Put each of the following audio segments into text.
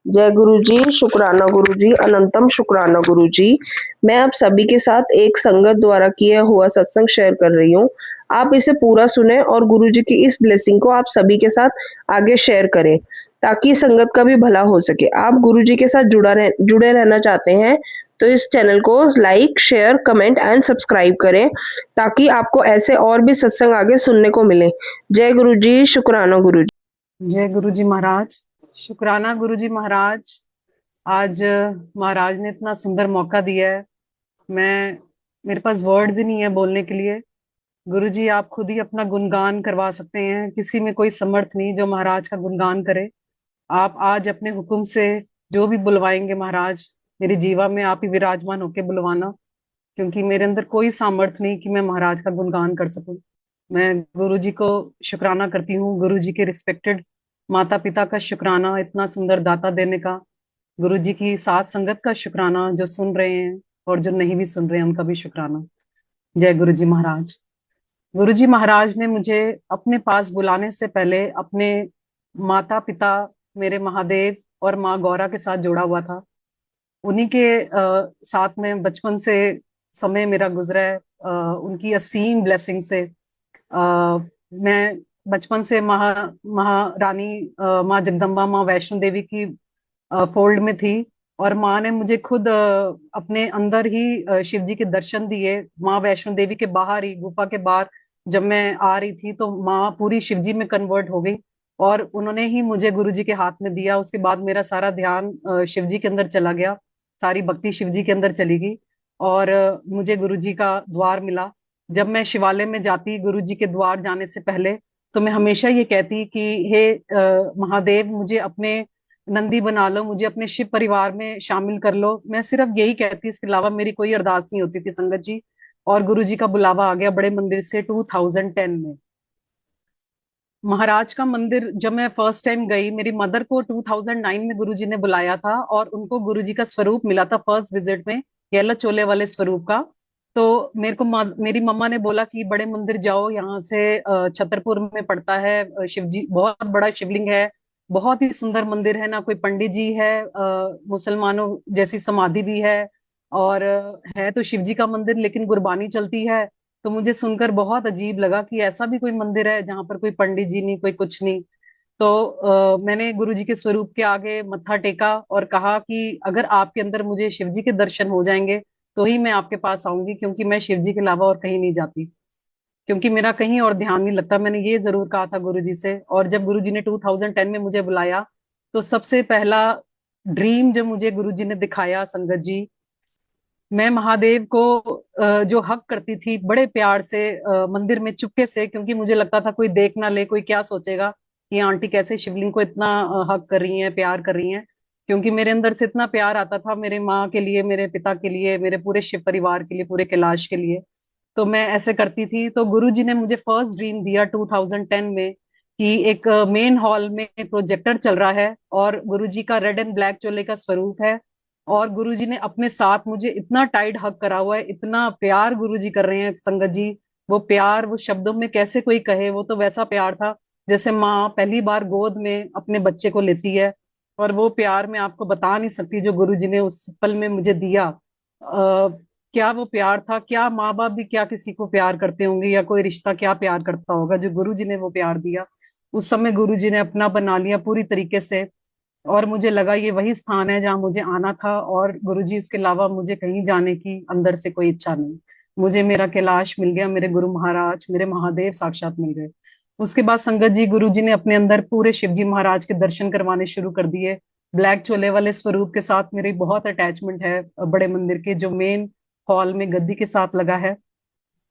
जय गुरु जी, शुक्राना गुरु जी, अनंतम शुक्राना गुरु जी। मैं आप सभी के साथ एक संगत द्वारा किया हुआ सत्संग शेयर कर रही हूँ। आप इसे पूरा सुने और गुरु जी की इस ब्लेसिंग को आप सभी के साथ आगे शेयर करें, ताकि संगत का भी भला हो सके। आप गुरु जी के साथ जुड़े रहना चाहते हैं, तो इस चैनल को like, share, comment and subscribe करें, ताकि आपको ऐसे और भी सत्संग आगे सुनने को मिले। जय गुरु जी, शुक्राना गुरु जी। जय गुरु जी महाराज। शुक्राना गुरु जी महाराज। आज महाराज ने इतना सुंदर मौका दिया है। मैं मेरे पास वर्ड्स ही नहीं है बोलने के लिए। गुरु जी आप खुद ही अपना गुणगान करवा सकते हैं, किसी में कोई समर्थ नहीं जो महाराज का गुणगान करे। आप आज अपने हुक्म से जो भी बुलवाएंगे महाराज, मेरी जीवा में आप ही विराजमान होके बुलवाना, क्योंकि मेरे अंदर कोई सामर्थ्य नहीं कि मैं महाराज का गुणगान कर सकूं। मैं गुरु जी को शुक्राना करती हूँ, गुरु जी के रिस्पेक्टेड माता पिता का शुक्राना इतना सुंदर दाता देने का, गुरु जी की साथ संगत का शुक्राना जो सुन रहे हैं और जो नहीं भी सुन रहे हैं उनका भी शुक्राना। जय गुरु जी महाराज। गुरु जी महाराज ने मुझे अपने पास बुलाने से पहले अपने माता पिता, मेरे महादेव और माँ गौरा के साथ जोड़ा हुआ था। उन्हीं के साथ में बचपन से समय मेरा गुजरा है। उनकी असीम ब्लेसिंग से मैं बचपन से महारानी माँ जगदम्बा, माँ वैष्णो देवी की फोल्ड में थी। और माँ ने मुझे खुद अपने अंदर ही शिव जी के दर्शन दिए। माँ वैष्णो देवी के बाहर ही, गुफा के बाहर जब मैं आ रही थी, तो माँ पूरी शिव जी में कन्वर्ट हो गई और उन्होंने ही मुझे गुरु जी के हाथ में दिया। उसके बाद मेरा सारा ध्यान शिव जी के अंदर चला गया, सारी भक्ति शिव जी के अंदर चली गई और मुझे गुरु जी का द्वार मिला। जब मैं शिवालय में जाती गुरु जी के द्वार जाने से पहले, तो मैं हमेशा ये कहती कि हे महादेव, मुझे अपने नंदी बना लो, मुझे अपने शिव परिवार में शामिल कर लो। मैं सिर्फ यही कहती, इसके अलावा मेरी कोई अरदास नहीं होती थी संगत जी। और गुरु जी का बुलावा आ गया बड़े मंदिर से 2010 में। महाराज का मंदिर जब मैं फर्स्ट टाइम गई, मेरी मदर को 2009 में गुरुजी ने बुलाया था और उनको गुरुजी का स्वरूप मिला था फर्स्ट विजिट में, येलो चोले वाले स्वरूप का। तो मेरे को मेरी मम्मा ने बोला कि बड़े मंदिर जाओ, यहाँ से छतरपुर में पड़ता है, शिव जी बहुत बड़ा शिवलिंग है, बहुत ही सुंदर मंदिर है, ना कोई पंडित जी है, मुसलमानों जैसी समाधि भी है और है तो शिव जी का मंदिर, लेकिन गुरबानी चलती है। तो मुझे सुनकर बहुत अजीब लगा कि ऐसा भी कोई मंदिर है जहाँ पर कोई पंडित जी नहीं, कोई कुछ नहीं। तो मैंने गुरु जी के स्वरूप के आगे मत्था टेका और कहा कि अगर आपके अंदर मुझे शिव जी के दर्शन हो जाएंगे तो ही मैं आपके पास आऊंगी, क्योंकि मैं शिव जी के अलावा और कहीं नहीं जाती, क्योंकि मेरा कहीं और ध्यान नहीं लगता। मैंने ये जरूर कहा था गुरु जी से। और जब गुरु जी ने 2010 में मुझे बुलाया, तो सबसे पहला ड्रीम जो मुझे गुरु जी ने दिखाया संगत जी, मैं महादेव को जो हक करती थी बड़े प्यार से मंदिर में चुपके से, क्योंकि मुझे लगता था कोई देख ना ले, कोई क्या सोचेगा कि आंटी कैसे शिवलिंग को इतना हक कर रही हैं, प्यार कर रही हैं। क्योंकि मेरे अंदर से इतना प्यार आता था मेरे माँ के लिए, मेरे पिता के लिए, मेरे पूरे शिव परिवार के लिए, पूरे कैलाश के लिए। तो मैं ऐसे करती थी। तो गुरु जी ने मुझे फर्स्ट ड्रीम दिया 2010 में कि एक मेन हॉल में प्रोजेक्टर चल रहा है और गुरु जी का रेड एंड ब्लैक चोले का स्वरूप है। और गुरुजी ने अपने साथ मुझे इतना टाइट हक करा हुआ है, इतना प्यार गुरुजी कर रहे हैं संगत जी। वो प्यार वो शब्दों में कैसे कोई कहे, वो तो वैसा प्यार था जैसे माँ पहली बार गोद में अपने बच्चे को लेती है। और वो प्यार मैं आपको बता नहीं सकती जो गुरुजी ने उस पल में मुझे दिया। क्या वो प्यार था! क्या माँ बाप भी क्या किसी को प्यार करते होंगे, या कोई रिश्ता क्या प्यार करता होगा, जो गुरुजी ने वो प्यार दिया। उस समय गुरुजी ने अपना बना लिया पूरी तरीके से। और मुझे लगा ये वही स्थान है जहाँ मुझे आना था, और गुरुजी इसके अलावा मुझे कहीं जाने की अंदर से कोई इच्छा नहीं। मुझे मेरा कैलाश मिल गया, मेरे गुरु महाराज, मेरे महादेव साक्षात मिल गए। उसके बाद संगत जी गुरुजी ने अपने अंदर पूरे शिवजी महाराज के दर्शन करवाने शुरू कर दिए। ब्लैक चोले वाले स्वरूप के साथ मेरी बहुत अटैचमेंट है, बड़े मंदिर के जो मेन हॉल में गद्दी के साथ लगा है,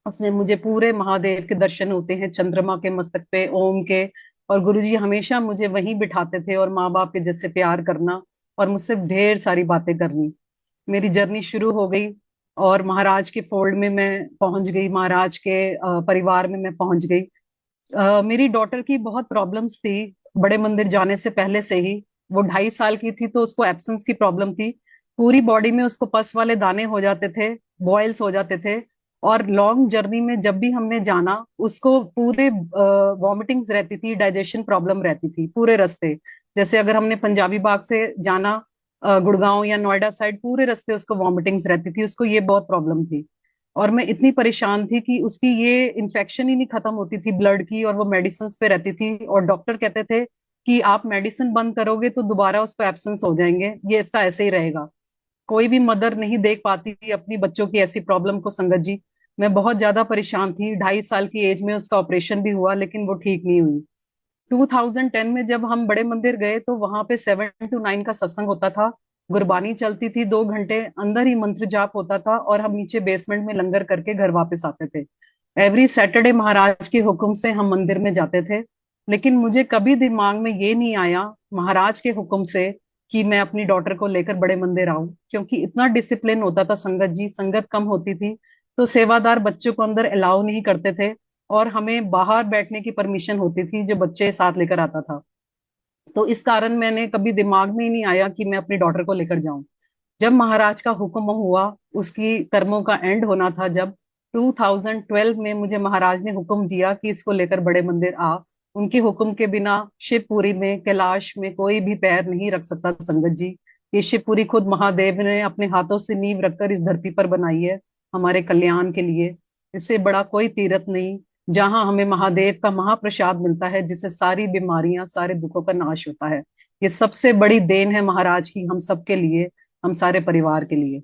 उसमें मुझे पूरे महादेव के दर्शन होते हैं, चंद्रमा के मस्तक पे ओम के। और गुरुजी हमेशा मुझे वहीं बिठाते थे और माँ बाप के जैसे प्यार करना और मुझसे ढेर सारी बातें करनी। मेरी जर्नी शुरू हो गई और महाराज के फोल्ड में मैं पहुंच गई, महाराज के परिवार में मैं पहुंच गई। मेरी डॉटर की बहुत प्रॉब्लम्स थी बड़े मंदिर जाने से पहले से ही। वो 2.5 साल की थी तो उसको एब्सेंस की प्रॉब्लम थी। पूरी बॉडी में उसको पस वाले दाने हो जाते थे, बॉयल्स हो जाते थे। और लॉन्ग जर्नी में जब भी हमने जाना, उसको पूरे वॉमिटिंग्स रहती थी, डाइजेशन प्रॉब्लम रहती थी पूरे रास्ते। जैसे अगर हमने पंजाबी बाग से जाना गुड़गांव या नोएडा साइड, पूरे रास्ते उसको वॉमिटिंग्स रहती थी, उसको ये बहुत प्रॉब्लम थी। और मैं इतनी परेशान थी कि उसकी ये इन्फेक्शन ही नहीं खत्म होती थी ब्लड की, और वो मेडिसिन पे रहती थी, और डॉक्टर कहते थे कि आप मेडिसिन बंद करोगे तो दोबारा उसको एब्सेंस हो जाएंगे, ये इसका ऐसे ही रहेगा। कोई भी मदर नहीं देख पाती थी अपनी बच्चों की ऐसी प्रॉब्लम को, संगत जी। मैं बहुत ज्यादा परेशान थी। 2.5 साल की एज में उसका ऑपरेशन भी हुआ, लेकिन वो ठीक नहीं हुई। 2010 में जब हम बड़े मंदिर गए तो वहां पे 7 to 9 का सत्संग होता था। गुरबानी चलती थी 2 घंटे, अंदर ही मंत्र जाप होता था, और हम नीचे बेसमेंट में लंगर करके घर वापस आते थे। एवरी सैटरडे महाराज के हुक्म से हम मंदिर में जाते थे। लेकिन मुझे कभी दिमाग में ये नहीं आया महाराज के हुक्म से कि मैं अपनी डॉटर को लेकर बड़े मंदिर आऊं, क्योंकि इतना डिसिप्लिन होता था संगत जी, संगत कम होती थी, तो सेवादार बच्चों को अंदर अलाउ नहीं करते थे, और हमें बाहर बैठने की परमिशन होती थी जो बच्चे साथ लेकर आता था। तो इस कारण मैंने कभी दिमाग में ही नहीं आया कि मैं अपनी डॉटर को लेकर जाऊं। जब महाराज का हुक्म हुआ, उसकी कर्मों का एंड होना था, जब 2012 में मुझे महाराज ने हुक्म दिया कि इसको लेकर बड़े मंदिर आ। उनके हुक्म के बिना शिवपुरी में, कैलाश में कोई भी पैर नहीं रख सकता संगत जी। ये शिवपुरी खुद महादेव ने अपने हाथों से नींव रखकर इस धरती पर बनाई है, हमारे कल्याण के लिए। इससे बड़ा कोई तीरथ नहीं, जहां हमें महादेव का महाप्रसाद मिलता है, जिससे सारी बीमारियां, सारे दुखों का नाश होता है। ये सबसे बड़ी देन है महाराज की हम सबके लिए, हम सारे परिवार के लिए।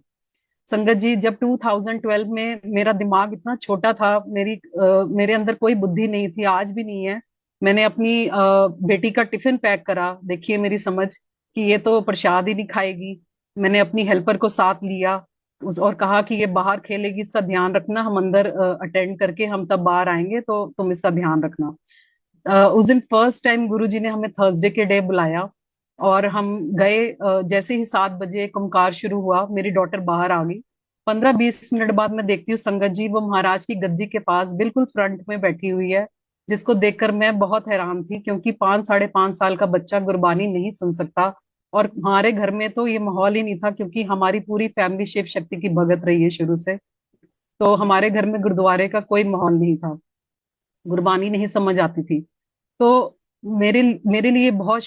संगत जी, जब 2012 में मेरा दिमाग इतना छोटा था, मेरे अंदर कोई बुद्धि नहीं थी, आज भी नहीं है। मैंने अपनी बेटी का टिफिन पैक करा, देखिए मेरी समझ, कि ये तो प्रसाद ही नहीं खाएगी। मैंने अपनी हेल्पर को साथ लिया और कहा कि ये बाहर खेलेगी, इसका ध्यान रखना, हम अंदर अटेंड करके हम तब बाहर आएंगे, तो तुम इसका ध्यान रखना। उस दिन फर्स्ट टाइम गुरुजी ने हमें थर्सडे के डे बुलाया, और हम गए। जैसे ही 7 बजे कुमकार शुरू हुआ, मेरी डॉटर बाहर आ गई। 15-20 मिनट बाद मैं देखती हूँ संगत जी, वो महाराज की गद्दी के पास बिल्कुल फ्रंट में बैठी हुई है, जिसको देखकर मैं बहुत हैरान थी, क्योंकि 5 साढ़े 5 साल का बच्चा गुरबानी नहीं सुन सकता। और हमारे घर में तो ये माहौल ही नहीं था, क्योंकि हमारी पूरी फैमिली शिव शक्ति की भगत रही है शुरू से। तो हमारे घर में गुरुद्वारे का कोई माहौल नहीं था, गुरबानी नहीं समझ आती थी। तो मेरे मेरे लिए बहुत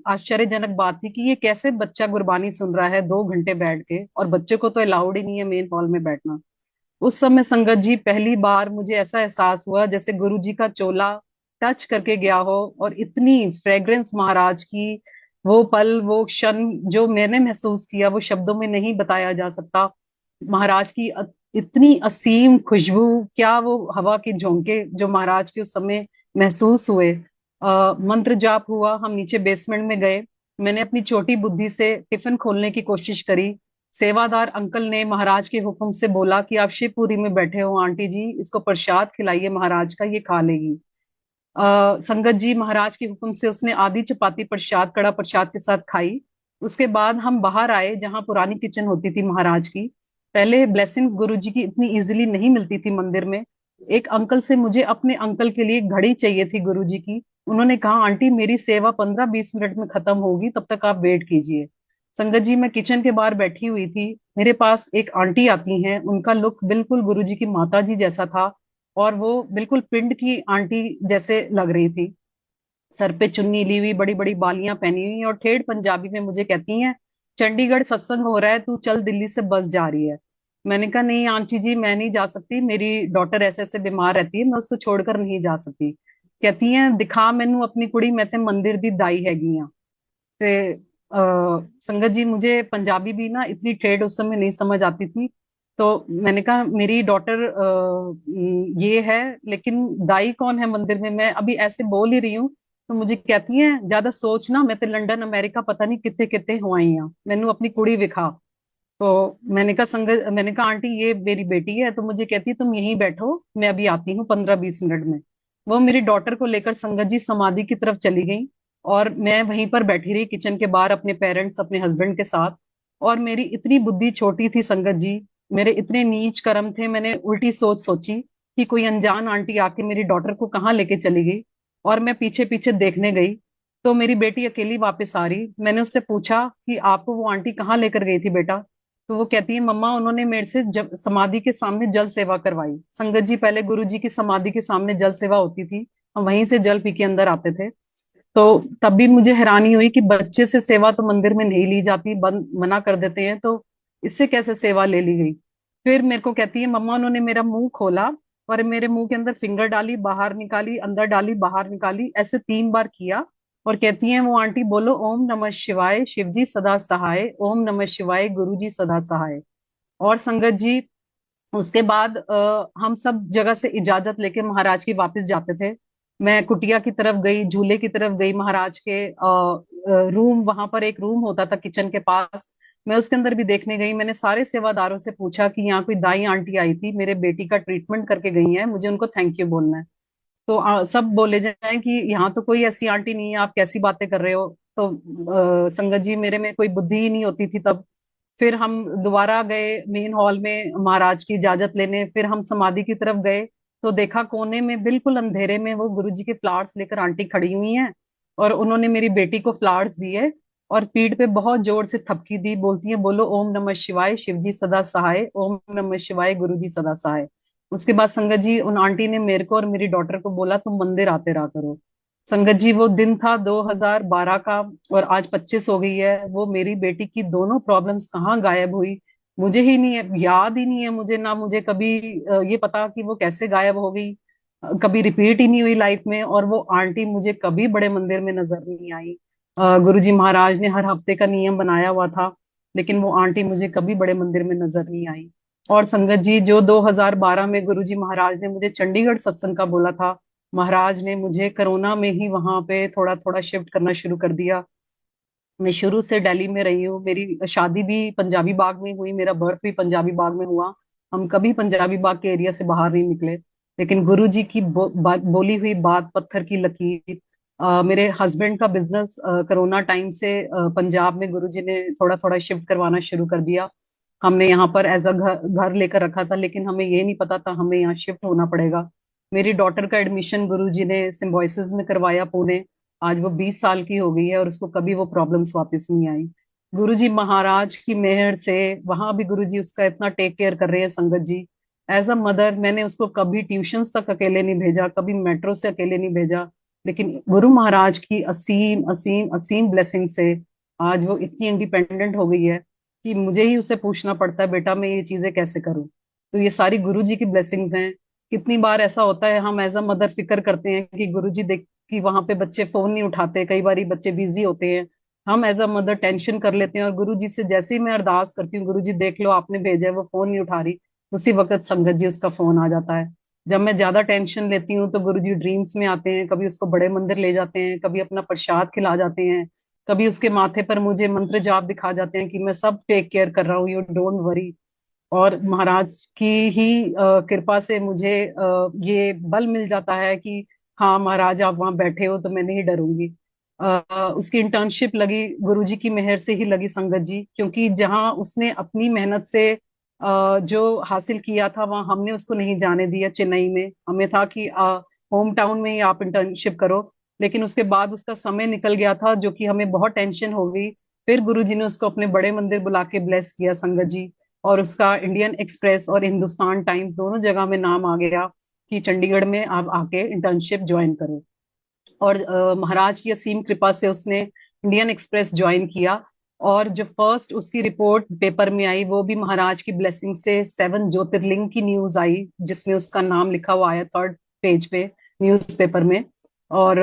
आश्चर्यजनक बात थी कि ये कैसे बच्चा गुरबानी सुन रहा है 2 घंटे बैठ के, और बच्चे को तो अलाउड ही नहीं है मेन हॉल में बैठना। उस समय संगत जी, पहली बार मुझे ऐसा एहसास हुआ जैसे गुरु जी का चोला टच करके गया हो, और इतनी फ्रेग्रेंस महाराज की, वो पल, वो क्षण जो मैंने महसूस किया, वो शब्दों में नहीं बताया जा सकता। महाराज की इतनी असीम खुशबू, क्या वो हवा के झोंके जो महाराज के उस समय महसूस हुए। मंत्र जाप हुआ, हम नीचे बेसमेंट में गए। मैंने अपनी छोटी बुद्धि से टिफिन खोलने की कोशिश करी। सेवादार अंकल ने महाराज के हुक्म से बोला कि आप शिवपुरी में बैठे हो आंटी जी, इसको प्रसाद खिलाइए महाराज का, ये खा लेगी। संगत जी, महाराज के हुक्म से उसने आधी चपाती प्रसाद, कड़ा प्रसाद के साथ खाई। उसके बाद हम बाहर आए, जहाँ पुरानी किचन होती थी महाराज की। पहले ब्लेसिंग्स गुरु जी की इतनी इजीली नहीं मिलती थी मंदिर में। एक अंकल से मुझे अपने अंकल के लिए एक घड़ी चाहिए थी गुरु जी की। उन्होंने कहा आंटी मेरी सेवा 15-20 मिनट में खत्म होगी, तब तक आप वेट कीजिए। संगत जी, मैं किचन के बाहर बैठी हुई थी, मेरे पास एक आंटी आती हैं, उनका लुक बिल्कुल गुरु जी की माता जी जैसा था, और वो बिल्कुल पिंड की आंटी जैसे लग रही थी। सर पे चुन्नी ली हुई, बड़ी बड़ी बालियां पहनी हुई, और ठेठ पंजाबी में मुझे कहती हैं, चंडीगढ़ सत्संग हो रहा है, तू चल, दिल्ली से बस जा रही है। मैंने कहा नहीं आंटी जी, मैं नहीं जा सकती, मेरी डॉटर ऐसे ऐसे बीमार रहती है, मैं उसको छोड़कर नहीं जा सकती। कहती हैं दिखा मैनू अपनी कुड़ी, मैं ते मंदिर दी दाई हैगी हाँ। ते संगत जी, मुझे पंजाबी भी ना इतनी ठेठ उस समय नहीं समझ आती थी। तो मैंने कहा मेरी डॉटर ये है, लेकिन दाई कौन है मंदिर में, मैं अभी ऐसे बोल ही रही हूँ। तो मुझे कहती है ज्यादा सोचना, मैं तो लंदन अमेरिका पता नहीं कितने कितने हो आई हाँ, मैनू अपनी कुड़ी विखा। तो मैंने कहा आंटी ये मेरी बेटी है। तो मुझे कहती है तुम यहीं बैठो, मैं अभी आती हूँ 15-20 मिनट में। वो मेरी डॉटर को लेकर संगत जी समाधि की तरफ चली गई, और मैं वहीं पर बैठी रही किचन के बाहर अपने पेरेंट्स, अपने हस्बैंड के साथ। और मेरी इतनी बुद्धि छोटी थी संगत जी, मेरे इतने नीच कर्म थे, मैंने उल्टी सोच सोची कि कोई अनजान आंटी आके मेरी डॉटर को कहाँ लेके चली गई। और मैं पीछे पीछे देखने गई, तो मेरी बेटी अकेली वापस आ रही। मैंने उससे पूछा कि आपको वो आंटी कहाँ लेकर गई थी बेटा। तो वो कहती है मम्मा उन्होंने मेरे से जब समाधि के सामने जल सेवा करवाई। संगत जी, पहले गुरु जी की समाधि के सामने जल सेवा होती थी, हम वहीं से जल पी के अंदर आते थे। तो तब भी मुझे हैरानी हुई कि बच्चे से सेवा तो मंदिर में नहीं ली जाती, बंद मना कर देते हैं, तो इससे कैसे सेवा ले ली गई। फिर मेरे को कहती है मम्मा उन्होंने मेरा मुंह खोला और मेरे मुंह के अंदर फिंगर डाली, बाहर निकाली, अंदर डाली, बाहर निकाली, ऐसे 3 बार किया। और कहती हैं वो आंटी, बोलो ओम नमः शिवाय, शिव जी सदा सहाय, ओम नमः शिवाय, गुरु जी सदा सहाय। और संगत जी, उसके बाद हम सब जगह से इजाजत लेके महाराज की वापस जाते थे। मैं कुटिया की तरफ गई, झूले की तरफ गई, महाराज के रूम, वहां पर एक रूम होता था किचन के पास, मैं उसके अंदर भी देखने गई। मैंने सारे सेवादारों से पूछा कि यहाँ कोई दाई आंटी आई थी, मेरे बेटी का ट्रीटमेंट करके गई है, मुझे उनको थैंक यू बोलना है। तो सब बोले जाए कि यहाँ तो कोई ऐसी आंटी नहीं है, आप कैसी बातें कर रहे हो। तो संगत जी, मेरे में कोई बुद्धि ही नहीं होती थी तब। फिर हम दोबारा गए मेन हॉल में महाराज की इजाजत लेने, फिर हम समाधि की तरफ गए, तो देखा कोने में बिल्कुल अंधेरे में वो गुरुजी के फ्लावर्स लेकर आंटी खड़ी हुई हैं, और उन्होंने मेरी बेटी को फ्लावर्स दिए और पीठ पे बहुत जोर से थपकी दी, बोलती है बोलो ओम नमः शिवाय, शिव जी सदा सहाय, ओम नमः शिवाय, गुरु जी सदा सहाय। उसके बाद संगत जी, उन आंटी ने मेरे को और मेरी डॉटर को बोला तुम मंदिर आते रहा करो। संगत जी, वो दिन था 2012 का, और आज 25 हो गई है। वो मेरी बेटी की दोनों प्रॉब्लम्स कहाँ गायब हुई, मुझे ही नहीं है, याद ही नहीं है मुझे, ना मुझे कभी ये पता कि वो कैसे गायब हो गई। कभी रिपीट ही नहीं हुई लाइफ में, और वो आंटी मुझे कभी बड़े मंदिर में नजर नहीं आई। गुरुजी महाराज ने हर हफ्ते का नियम बनाया हुआ था, लेकिन वो आंटी मुझे कभी बड़े मंदिर में नजर नहीं आई। और संगत जी, जो 2012 में गुरुजी महाराज ने मुझे चंडीगढ़ सत्संग का बोला था, महाराज ने मुझे कोरोना में ही वहां पे थोड़ा थोड़ा शिफ्ट करना शुरू कर दिया। मैं शुरू से दिल्ली में रही हूँ, मेरी शादी भी पंजाबी बाग में हुई, मेरा बर्थ भी पंजाबी बाग में हुआ। हम कभी पंजाबी बाग के एरिया से बाहर नहीं निकले। लेकिन गुरु जी की बोली हुई बात पत्थर की लकीर। मेरे हस्बैंड का बिजनेस कोरोना टाइम से पंजाब में गुरु जी ने थोड़ा थोड़ा शिफ्ट करवाना शुरू कर दिया। हमने यहाँ पर एज अ घर लेकर रखा था, लेकिन हमें ये नहीं पता था हमें यहाँ शिफ्ट होना पड़ेगा। मेरी डॉटर का एडमिशन गुरु जी ने सिम्बोइसिस में करवाया पुणे। आज वो 20 साल की हो गई है और उसको कभी वो प्रॉब्लम्स वापस नहीं आई। गुरुजी महाराज की मेहर से वहां भी गुरुजी उसका इतना टेक केयर कर रहे हैं संगत जी। एज अ मदर मैंने उसको कभी ट्यूशंस तक अकेले नहीं भेजा, कभी मेट्रो से अकेले नहीं भेजा। लेकिन गुरु महाराज की असीम असीम असीम ब्लेसिंग से आज वो इतनी इंडिपेंडेंट हो गई है कि मुझे ही उससे पूछना पड़ता है बेटा मैं ये चीजें कैसे करूं। तो ये सारी गुरु जी की ब्लेसिंग्स हैं। कितनी बार ऐसा होता है हम एज अ मदर फिक्र करते हैं कि गुरु जी देख कि वहां पे बच्चे फोन नहीं उठाते, कई बार बच्चे बिजी होते हैं, हम एज अ मदर टेंशन कर लेते हैं, और गुरु जी से जैसे ही मैं अरदास करती हूँ गुरु जी देख लो आपने भेजा है, वो फोन नहीं उठा रही, उसी वक्त संगत जी उसका फोन आ जाता है। जब मैं ज्यादा टेंशन लेती हूँ तो गुरु जी ड्रीम्स में आते हैं, कभी उसको बड़े मंदिर ले जाते हैं, कभी अपना प्रसाद खिला जाते हैं, कभी उसके माथे पर मुझे मंत्र जाप दिखा जाते हैं कि मैं सब टेक केयर कर रहा हूँ, यू डोंट वरी। और महाराज की ही कृपा से मुझे ये बल मिल जाता है कि हाँ महाराज आप वहां बैठे हो तो मैं नहीं डरूंगी। उसकी इंटर्नशिप लगी गुरुजी की मेहर से ही लगी संगत जी, क्योंकि जहाँ उसने अपनी मेहनत से जो हासिल किया था वहां हमने उसको नहीं जाने दिया। चेन्नई में हमें था कि होम टाउन में ही आप इंटर्नशिप करो, लेकिन उसके बाद उसका समय निकल गया था जो कि हमें बहुत टेंशन हो गई। फिर गुरुजी ने उसको अपने बड़े मंदिर बुला के ब्लेस किया संगत जी, और उसका इंडियन एक्सप्रेस और हिंदुस्तान टाइम्स दोनों जगह में नाम आ गया कि चंडीगढ़ में आप आके इंटर्नशिप ज्वाइन करो। और महाराज की असीम कृपा से उसने इंडियन एक्सप्रेस ज्वाइन किया, और जो फर्स्ट उसकी रिपोर्ट पेपर में आई वो भी महाराज की ब्लेसिंग से 7 ज्योतिर्लिंग की न्यूज आई, जिसमें उसका नाम लिखा हुआ आया 3rd पेज पे न्यूज पेपर में। और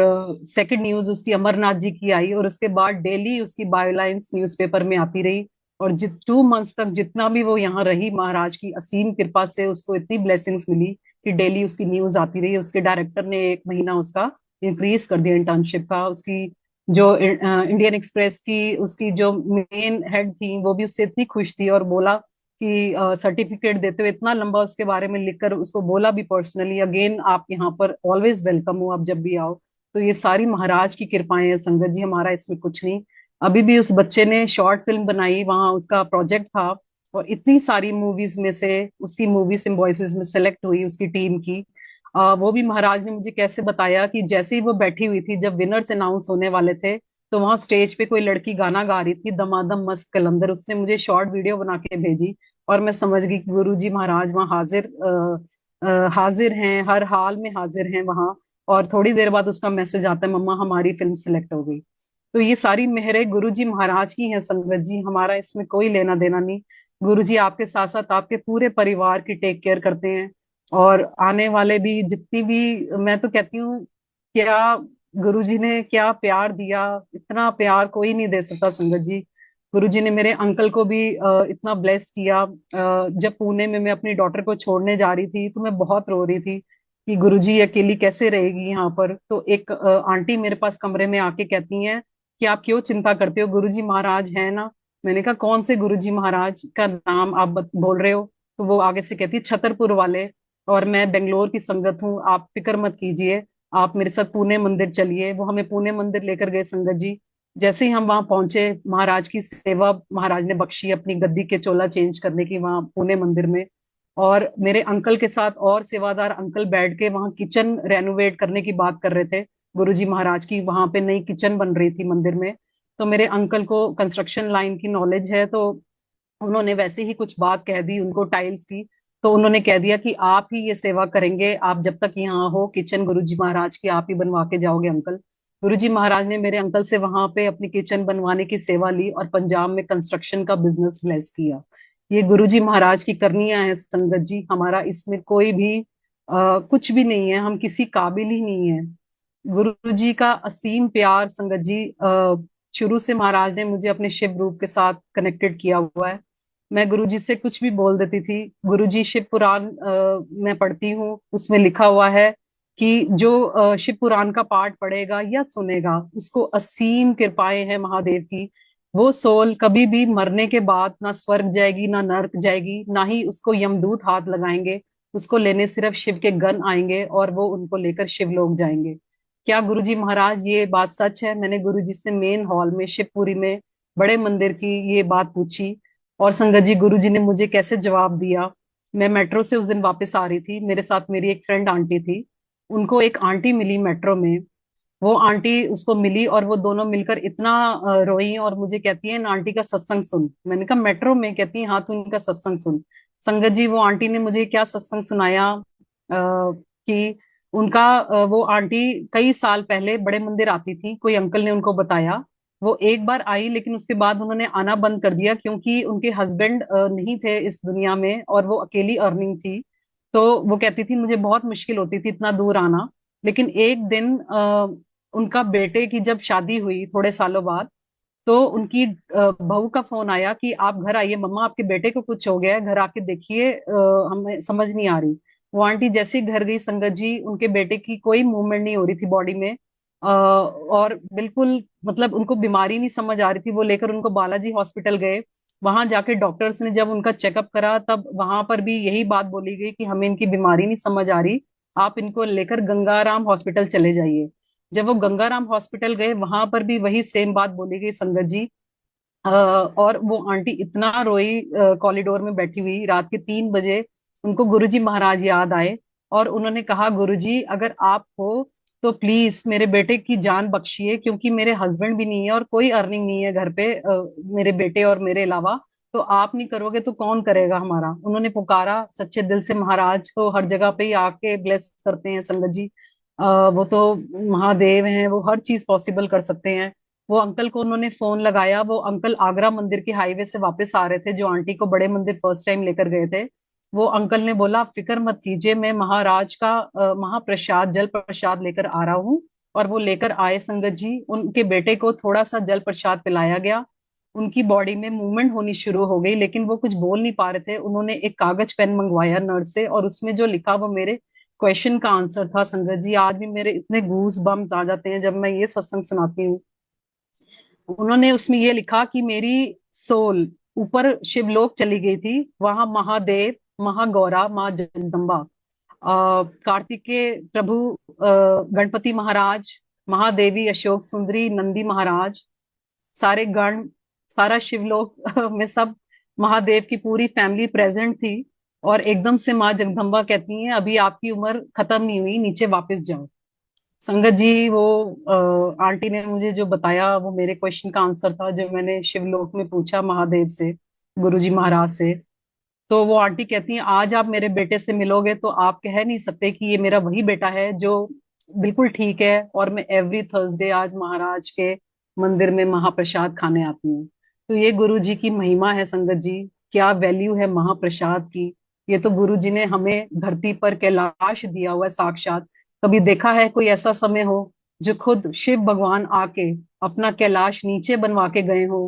सेकंड न्यूज उसकी अमरनाथ जी की आई, और उसके बाद डेली उसकी बायोलाइंस न्यूज़पेपर में आती रही। और 2 मंथ्स तक जितना भी वो यहाँ रही, महाराज की असीम कृपा से उसको इतनी ब्लेसिंग्स मिली कि डेली उसकी न्यूज आती रही। उसके डायरेक्टर ने 1 महीना उसका इंक्रीज कर दिया इंटर्नशिप का। उसकी जो इंडियन एक्सप्रेस की उसकी जो मेन हेड थी वो भी उससे इतनी खुश थी, और बोला कि सर्टिफिकेट देते हुए इतना लंबा उसके बारे में लिखकर उसको बोला भी पर्सनली, अगेन आप यहाँ पर ऑलवेज वेलकम हो, आप जब भी आओ। तो ये सारी महाराज की कृपाएं हैं संगत जी, हमारा इसमें कुछ नहीं। अभी भी उस बच्चे ने शॉर्ट फिल्म बनाई, वहां उसका प्रोजेक्ट था, और इतनी सारी मूवीज में से उसकी मूवी सिम्बोइसिस में सेलेक्ट हुई उसकी टीम की। वो भी महाराज ने मुझे कैसे बताया कि जैसे ही वो बैठी हुई थी जब विनर्स अनाउंस होने वाले थे, तो वहां स्टेज पे कोई लड़की गाना गा रही थी, दमादम मस्त कलंदर, उसने मुझे शॉर्ट वीडियो बना के भेजी। और मैं समझ गई कि गुरु जी महाराज वहाँ हाजिर हैं, हर हाल में हाजिर हैं वहाँ। और थोड़ी देर बाद उसका मैसेज आता है, मम्मा हमारी फिल्म सिलेक्ट हो गई। तो ये सारी मेहरे गुरु जी महाराज की हैं संगत जी, हमारा इसमें कोई लेना देना नहीं। गुरु जी आपके साथ साथ आपके पूरे परिवार की टेक केयर करते हैं। और आने वाले भी जितनी भी, मैं तो कहती हूँ, क्या गुरु जी ने क्या प्यार दिया, इतना प्यार कोई नहीं दे सकता संगत जी। गुरु जी ने मेरे अंकल को भी इतना ब्लेस किया। जब पुणे में मैं अपनी डॉटर को छोड़ने जा रही थी तो मैं बहुत रो रही थी कि गुरु जी अकेली कैसे रहेगी यहाँ पर। तो एक आंटी मेरे पास कमरे में आके कहती हैं कि आप क्यों चिंता करते हो, गुरु जी महाराज है ना। मैंने कहा कौन से गुरु जी महाराज का नाम आप बोल रहे हो। तो वो आगे से कहती है छतरपुर वाले, और मैं बेंगलोर की संगत हूँ, आप फिक्र मत कीजिए, आप मेरे साथ पुणे मंदिर चलिए। वो हमें पुणे मंदिर लेकर गए संगत जी। जैसे ही हम वहां पहुंचे, महाराज की सेवा महाराज ने बख्शी अपनी गद्दी के चोला चेंज करने की वहां पुणे मंदिर में। और मेरे अंकल के साथ और सेवादार अंकल बैठ के वहां किचन रेनोवेट करने की बात कर रहे थे। गुरुजी महाराज की वहां पे नई किचन बन रही थी मंदिर में। तो मेरे अंकल को कंस्ट्रक्शन लाइन की नॉलेज है, तो उन्होंने वैसे ही कुछ बात कह दी उनको टाइल्स की। तो उन्होंने कह दिया कि आप ही ये सेवा करेंगे, आप जब तक यहाँ हो किचन गुरुजी महाराज की आप ही बनवा के जाओगे अंकल। गुरुजी महाराज ने मेरे अंकल से वहां पे अपनी किचन बनवाने की सेवा ली और पंजाब में कंस्ट्रक्शन का बिजनेस ब्लेस किया। ये गुरुजी महाराज की करनियां हैं संगत जी, हमारा इसमें कोई भी कुछ भी नहीं है, हम किसी काबिल ही नहीं है। गुरु जी का असीम प्यार संगत जी, शुरू से महाराज ने मुझे अपने शिव रूप के साथ कनेक्टेड किया हुआ है। मैं गुरु जी से कुछ भी बोल देती थी। गुरु जी शिव पुराण मैं पढ़ती हूँ, उसमें लिखा हुआ है कि जो शिव पुराण का पाठ पढ़ेगा या सुनेगा उसको असीम कृपाएं हैं महादेव की। वो सोल कभी भी मरने के बाद ना स्वर्ग जाएगी ना नर्क जाएगी, ना ही उसको यमदूत हाथ लगाएंगे। उसको लेने सिर्फ शिव के गण आएंगे और वो उनको लेकर शिवलोक जाएंगे। क्या गुरुजी महाराज ये बात सच है? मैंने गुरुजी से मेन हॉल में शिवपुरी में बड़े मंदिर की ये बात पूछी। और संगत जी गुरुजी ने मुझे कैसे जवाब दिया। मैं मेट्रो से उस दिन वापस आ रही थी, मेरे साथ मेरी एक फ्रेंड आंटी थी। उनको एक आंटी मिली मेट्रो में। वो आंटी उसको मिली और वो दोनों मिलकर इतना रोई और मुझे कहती है इन आंटी का सत्संग सुन। मैंने कहा मेट्रो में? कहती है हाँ तू इनका सत्संग सुन। संगत जी वो आंटी ने मुझे क्या सत्संग सुनाया कि उनका वो आंटी कई साल पहले बड़े मंदिर आती थी, कोई अंकल ने उनको बताया। वो एक बार आई लेकिन उसके बाद उन्होंने आना बंद कर दिया क्योंकि उनके हस्बैंड नहीं थे इस दुनिया में और वो अकेली अर्निंग थी। तो वो कहती थी मुझे बहुत मुश्किल होती थी इतना दूर आना। लेकिन एक दिन उनका बेटे की जब शादी हुई थोड़े सालों बाद, तो उनकी बहू का फोन आया कि आप घर आइए मम्मा, आपके बेटे को कुछ हो गया है, घर आके देखिए, हमें समझ नहीं आ रही। वो आंटी जैसे ही घर गई संगत जी, उनके बेटे की कोई मूवमेंट नहीं हो रही थी बॉडी में। और बिल्कुल मतलब उनको बीमारी नहीं समझ आ रही थी। वो लेकर उनको बालाजी हॉस्पिटल गए। वहां जाके डॉक्टर्स ने जब उनका चेकअप करा तब वहां पर भी यही बात बोली गई कि हमें इनकी बीमारी नहीं समझ आ रही, आप इनको लेकर गंगाराम हॉस्पिटल चले जाइए। जब वो गंगाराम हॉस्पिटल गए वहां पर भी वही सेम बात बोली गई संगत जी। और वो आंटी इतना रोई, कॉरिडोर में बैठी हुई रात के 3 बजे। उनको गुरुजी महाराज याद आए और उन्होंने कहा गुरुजी अगर आप हो तो प्लीज मेरे बेटे की जान बख्शिए, क्योंकि मेरे हस्बैंड भी नहीं है और कोई अर्निंग नहीं है घर पे मेरे बेटे और मेरे अलावा। तो आप नहीं करोगे तो कौन करेगा हमारा। उन्होंने पुकारा सच्चे दिल से, महाराज को हर जगह पे ही आके ब्लेस करते हैं संगत जी। वो तो महादेव हैं, वो हर चीज पॉसिबल कर सकते हैं। वो अंकल को उन्होंने फोन लगाया, वो अंकल आगरा मंदिर के हाईवे से वापस आ रहे थे जो आंटी को बड़े मंदिर फर्स्ट टाइम लेकर गए थे। वो अंकल ने बोला आप फिक्र मत कीजिए, मैं महाराज का महाप्रसाद जल प्रसाद लेकर आ रहा हूँ। और वो लेकर आए संगत जी, उनके बेटे को थोड़ा सा जल प्रसाद पिलाया गया। उनकी बॉडी में मूवमेंट होनी शुरू हो गई लेकिन वो कुछ बोल नहीं पा रहे थे। उन्होंने एक कागज पेन मंगवाया नर्स से और उसमें जो लिखा वो मेरे क्वेश्चन का आंसर था संगत जी। आज भी मेरे इतने गूज बम्स आ जाते हैं जब मैं ये सत्संग सुनाती हूँ। उन्होंने उसमें ये लिखा कि मेरी सोल ऊपर शिवलोक चली गई थी, वहां महादेव, महागौरा, माँ जगदम्बा, कार्तिकेय प्रभु, गणपति महाराज, महादेवी, अशोक सुंदरी, नंदी महाराज, सारे गण, सारा शिवलोक में सब महादेव की पूरी फैमिली प्रेजेंट थी। और एकदम से माँ जगदम्बा कहती हैं अभी आपकी उम्र खत्म नहीं हुई, नीचे वापस जाओ। संगत जी, वो आंटी ने मुझे जो बताया वो मेरे क्वेश्चन का आंसर था, जो मैंने शिवलोक में पूछा महादेव से, गुरुजी महाराज से। तो वो आंटी कहती हैं, आज आप मेरे बेटे से मिलोगे तो आप कह नहीं सकते कि ये मेरा वही बेटा है जो बिल्कुल ठीक है। और मैं एवरी थर्सडे आज महाराज के मंदिर में महाप्रसाद खाने आती हूँ। तो ये गुरु जी की महिमा है संगत जी। क्या वैल्यू है महाप्रसाद की। ये तो गुरु जी ने हमें धरती पर कैलाश दिया हुआ है साक्षात। कभी देखा है कोई ऐसा समय हो जो खुद शिव भगवान आके अपना कैलाश नीचे बनवा के गए हो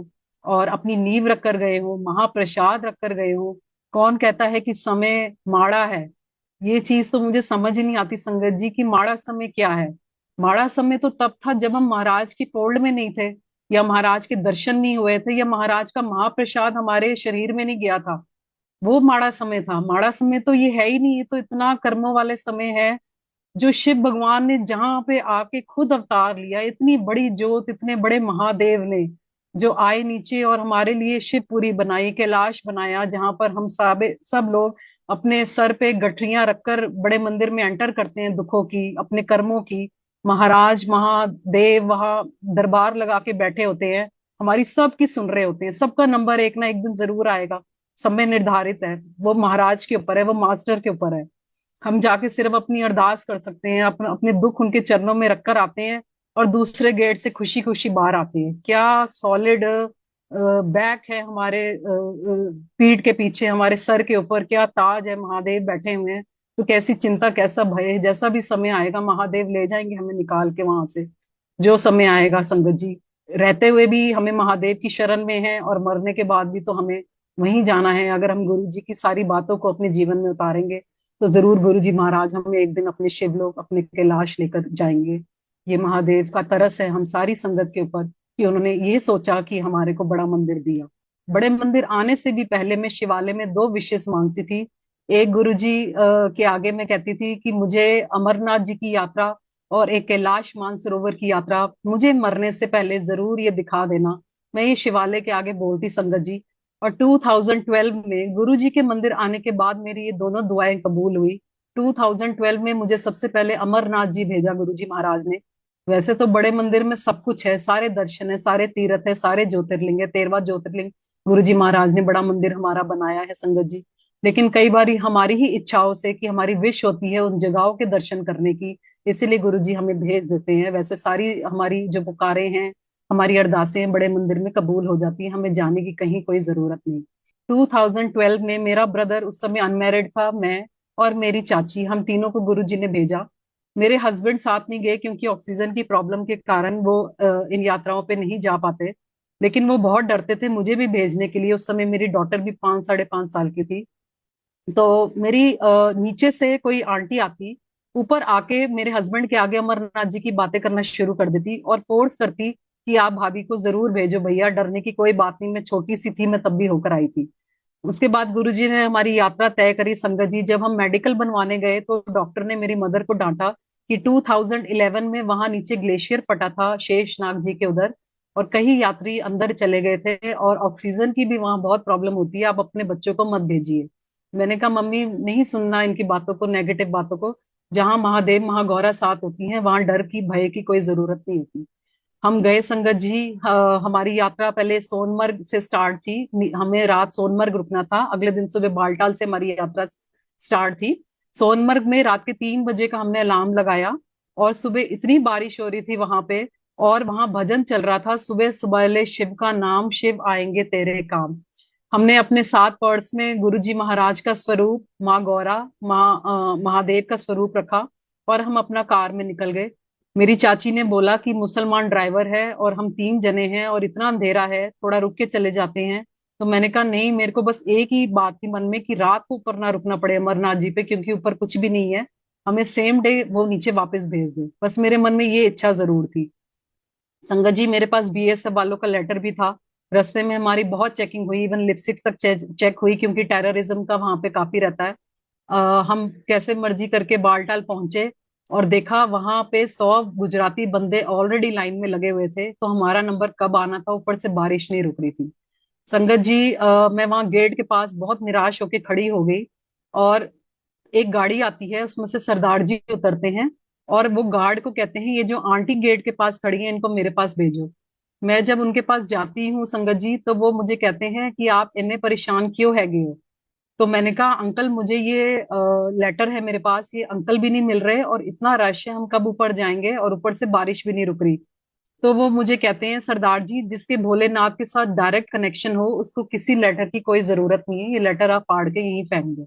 और अपनी नींव रख कर गए हो, महाप्रसाद रख कर गए हो। कौन कहता है कि समय माड़ा है। ये चीज तो मुझे समझ ही नहीं आती संगत जी कि माड़ा समय क्या है। माड़ा समय तो तब था जब हम महाराज की फोल्ड में नहीं थे, या महाराज के दर्शन नहीं हुए थे, या महाराज का महाप्रसाद हमारे शरीर में नहीं गया था। वो माड़ा समय था। माड़ा समय तो ये है ही नहीं। ये तो इतना कर्मों वाले समय है जो शिव भगवान ने जहां पे आके खुद अवतार लिया। इतनी बड़ी ज्योत, इतने बड़े महादेव ने जो आए नीचे और हमारे लिए शिवपुरी बनाई, कैलाश बनाया, जहां पर हम सब लोग अपने सर पे गठरियां रखकर बड़े मंदिर में एंटर करते हैं, दुखों की, अपने कर्मों की। महाराज महादेव वहां दरबार लगा के बैठे होते हैं, हमारी सबकी सुन रहे होते हैं। सबका नंबर एक ना एक दिन जरूर आएगा। समय निर्धारित है। वो महाराज के ऊपर है, वो मास्टर के ऊपर है। हम जाके सिर्फ अपनी अरदास कर सकते हैं, अपने अपने दुख उनके चरणों में रखकर आते हैं और दूसरे गेट से खुशी खुशी बाहर आते हैं। क्या सॉलिड बैक है हमारे पीठ के पीछे, हमारे सर के ऊपर क्या ताज है, महादेव बैठे हुए हैं। तो कैसी चिंता, कैसा भय है। जैसा भी समय आएगा महादेव ले जाएंगे हमें निकाल के वहां से। जो समय आएगा संगत जी, रहते हुए भी हमें महादेव की शरण में है और मरने के बाद भी तो हमें वहीं जाना है। अगर हम गुरु जी की सारी बातों को अपने जीवन में उतारेंगे तो जरूर गुरु जी महाराज हमें एक दिन अपने शिवलोक, अपने कैलाश लेकर जाएंगे। ये महादेव का तरस है हम सारी संगत के ऊपर कि उन्होंने ये सोचा कि हमारे को बड़ा मंदिर दिया। बड़े मंदिर आने से भी पहले मैं शिवालय में दो विशेष मांगती थी। एक गुरु जी के आगे मैं कहती थी कि मुझे अमरनाथ जी की यात्रा और एक कैलाश मानसरोवर की यात्रा मुझे मरने से पहले जरूर ये दिखा देना। मैं ये शिवालय के आगे बोलती संगत जी। और 2012 में गुरु जी के मंदिर आने के बाद मेरी ये दोनों दुआएं कबूल हुई। 2012 में मुझे सबसे पहले अमरनाथ जी भेजा गुरु जी महाराज ने। वैसे तो बड़े मंदिर में सब कुछ है, सारे दर्शन है, सारे तीर्थ है, सारे ज्योतिर्लिंग है, 13वां ज्योतिर्लिंग गुरु जी महाराज ने बड़ा मंदिर हमारा बनाया है संगत जी। लेकिन कई बार हमारी ही इच्छाओं से, कि हमारी विश होती है उन जगहों के दर्शन करने की, इसीलिए गुरु जी हमें भेज देते हैं। वैसे सारी हमारी जो पुकारें हैं, हमारी अरदासें बड़े मंदिर में कबूल हो जाती हैं, हमें जाने की कहीं कोई जरूरत नहीं। 2012 में मेरा ब्रदर उस समय अनमैरिड था, मैं और मेरी चाची, हम तीनों को गुरु जी ने भेजा। मेरे हस्बैंड साथ नहीं गए क्योंकि ऑक्सीजन की प्रॉब्लम के कारण वो इन यात्राओं पे नहीं जा पाते। लेकिन वो बहुत डरते थे मुझे भी भेजने के लिए। उस समय मेरी डॉटर भी 5 साढ़े 5 साल की थी। तो मेरी नीचे से कोई आंटी आती, ऊपर आके मेरे हस्बैंड के आगे अमरनाथ जी की बातें करना शुरू कर देती और फोर्स करती कि आप भाभी को जरूर भेजो भैया, डरने की कोई बात नहीं। मैं छोटी सी थी, मैं तब भी होकर आई थी। उसके बाद गुरुजी ने हमारी यात्रा तय करी संगत जी। जब हम मेडिकल बनवाने गए तो डॉक्टर ने मेरी मदर को डांटा कि 2011 में वहां नीचे ग्लेशियर फटा था शेषनाग जी के उधर, और कई यात्री अंदर चले गए थे और ऑक्सीजन की भी वहां बहुत प्रॉब्लम होती है, आप अपने बच्चों को मत भेजिए। मैंने कहा मम्मी नहीं सुनना इनकी बातों को, नेगेटिव बातों को। जहां महादेव महागौरा साथ होती हैं वहां डर की, भय की कोई जरूरत नहीं होती। हम गए संगत जी। हमारी यात्रा पहले सोनमर्ग से स्टार्ट थी। हमें रात सोनमर्ग रुकना था, अगले दिन सुबह बालटाल से हमारी यात्रा स्टार्ट थी। सोनमर्ग में रात के 3 बजे का हमने अलार्म लगाया और सुबह इतनी बारिश हो रही थी वहां पे, और वहां भजन चल रहा था, सुबह सुबह ले शिव का नाम, शिव आएंगे तेरे काम। हमने अपने साथ पर्स में गुरुजी महाराज का स्वरूप, माँ गौरा, महादेव का स्वरूप रखा और हम अपना कार में निकल गए। मेरी चाची ने बोला कि मुसलमान ड्राइवर है और हम 3 जने हैं और इतना अंधेरा है, थोड़ा रुक के चले जाते हैं। तो मैंने कहा नहीं, मेरे को बस एक ही बात थी मन में कि रात को ऊपर ना रुकना पड़े अमरनाथ जी पे, क्योंकि ऊपर कुछ भी नहीं है, हमें सेम डे वो नीचे वापस भेज दे। बस मेरे मन में ये इच्छा जरूर थी संगत जी। मेरे पास बीएसएफ वालों का लेटर भी था। रास्ते में हमारी बहुत चेकिंग हुई, इवन लिपस्टिक्स तक चेक हुई, क्योंकि टेररिज्म का वहां पे काफी रहता है। हम कैसे मर्जी करके बालटाल पहुंचे और देखा वहां पे 100 गुजराती बंदे ऑलरेडी लाइन में लगे हुए थे। तो हमारा नंबर कब आना था, ऊपर से बारिश नहीं रुक रही थी संगत जी। मैं वहां गेट के पास बहुत निराश होके खड़ी हो गई और एक गाड़ी आती है, उसमें से सरदार जी उतरते हैं और वो गार्ड को कहते हैं, ये जो आंटी गेट के पास खड़ी है इनको मेरे पास भेजो। मैं जब उनके पास जाती हूँ संगत जी, तो वो मुझे कहते हैं कि आप इन्हें परेशान क्यों है गए हो। तो मैंने कहा अंकल मुझे ये लेटर है मेरे पास, ये अंकल भी नहीं मिल रहे और इतना रश है, हम कब ऊपर जाएंगे, और ऊपर से बारिश भी नहीं रुक रही। तो वो मुझे कहते हैं, सरदार जी जिसके भोलेनाथ के साथ डायरेक्ट कनेक्शन हो उसको किसी लेटर की कोई जरूरत नहीं है, ये लेटर आप फाड़ के यहीं फेंक दो।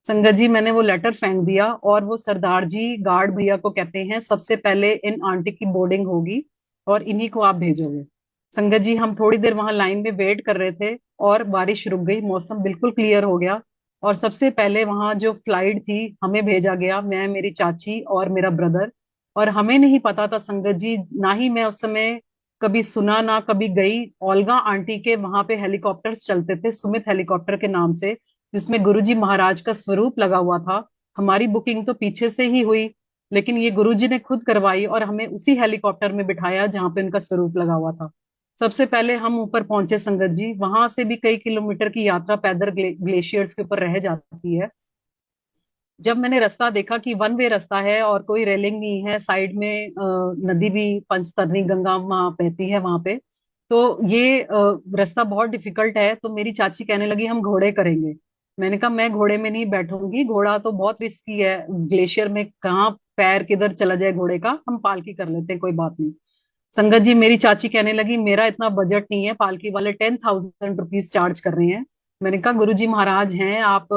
संगत जी मैंने वो लेटर फेंक दिया, और वो सरदार जी गार्ड भैया को कहते हैं, सबसे पहले इन आंटी की बोर्डिंग होगी और इन्हीं को आप भेजोगे। संगत जी हम थोड़ी देर वहां लाइन में वेट कर रहे थे, और बारिश रुक गई, मौसम बिल्कुल क्लियर हो गया। और सबसे पहले वहां जो फ्लाइट थी हमें भेजा गया, मैं, मेरी चाची और मेरा ब्रदर। और हमें नहीं पता था संगत जी, ना ही मैं उस समय कभी सुना ना कभी गई, ओल्गा आंटी के वहां पे हेलीकॉप्टर्स चलते थे सुमित हेलीकॉप्टर के नाम से, जिसमें गुरुजी महाराज का स्वरूप लगा हुआ था। हमारी बुकिंग तो पीछे से ही हुई, लेकिन ये गुरुजी ने खुद करवाई और हमें उसी हेलीकॉप्टर में बिठाया जहां पे उनका स्वरूप लगा हुआ था। सबसे पहले हम ऊपर पहुंचे संगत जी, वहां से भी कई किलोमीटर की यात्रा पैदल ग्लेशियर्स के ऊपर रह जाती है। जब मैंने रास्ता देखा कि वन वे रास्ता है और कोई रेलिंग नहीं है, साइड में नदी भी पंचतरणी गंगा वहां बहती है वहां पे, तो ये रास्ता बहुत डिफिकल्ट है। तो मेरी चाची कहने लगी हम घोड़े करेंगे। मैंने कहा मैं घोड़े में नहीं बैठूंगी, घोड़ा तो बहुत रिस्की है, ग्लेशियर में कहाँ पैर किधर चला जाए घोड़े का, हम पालकी कर लेते हैं, कोई बात नहीं। संगत जी मेरी चाची कहने लगी मेरा इतना बजट नहीं है, पालकी वाले 10,000 रुपीज चार्ज कर रहे हैं। मैंने कहा गुरु जी महाराज हैं आप,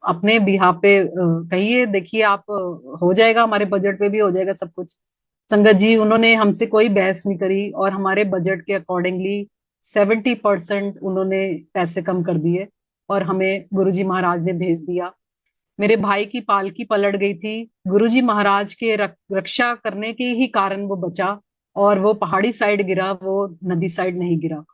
अपने बिहाफ पे कहिए, देखिए आप, हो जाएगा, हमारे बजट पे भी हो जाएगा सब कुछ। संगत जी उन्होंने हमसे कोई बहस नहीं करी और हमारे बजट के अकॉर्डिंगली 70% उन्होंने पैसे कम कर दिए और हमें गुरु जी महाराज ने भेज दिया। मेरे भाई की पालकी पलट गई थी, गुरुजी महाराज के रक्षा करने के ही कारण वो बचा, और वो पहाड़ी साइड गिरा, वो नदी साइड नहीं गिरा।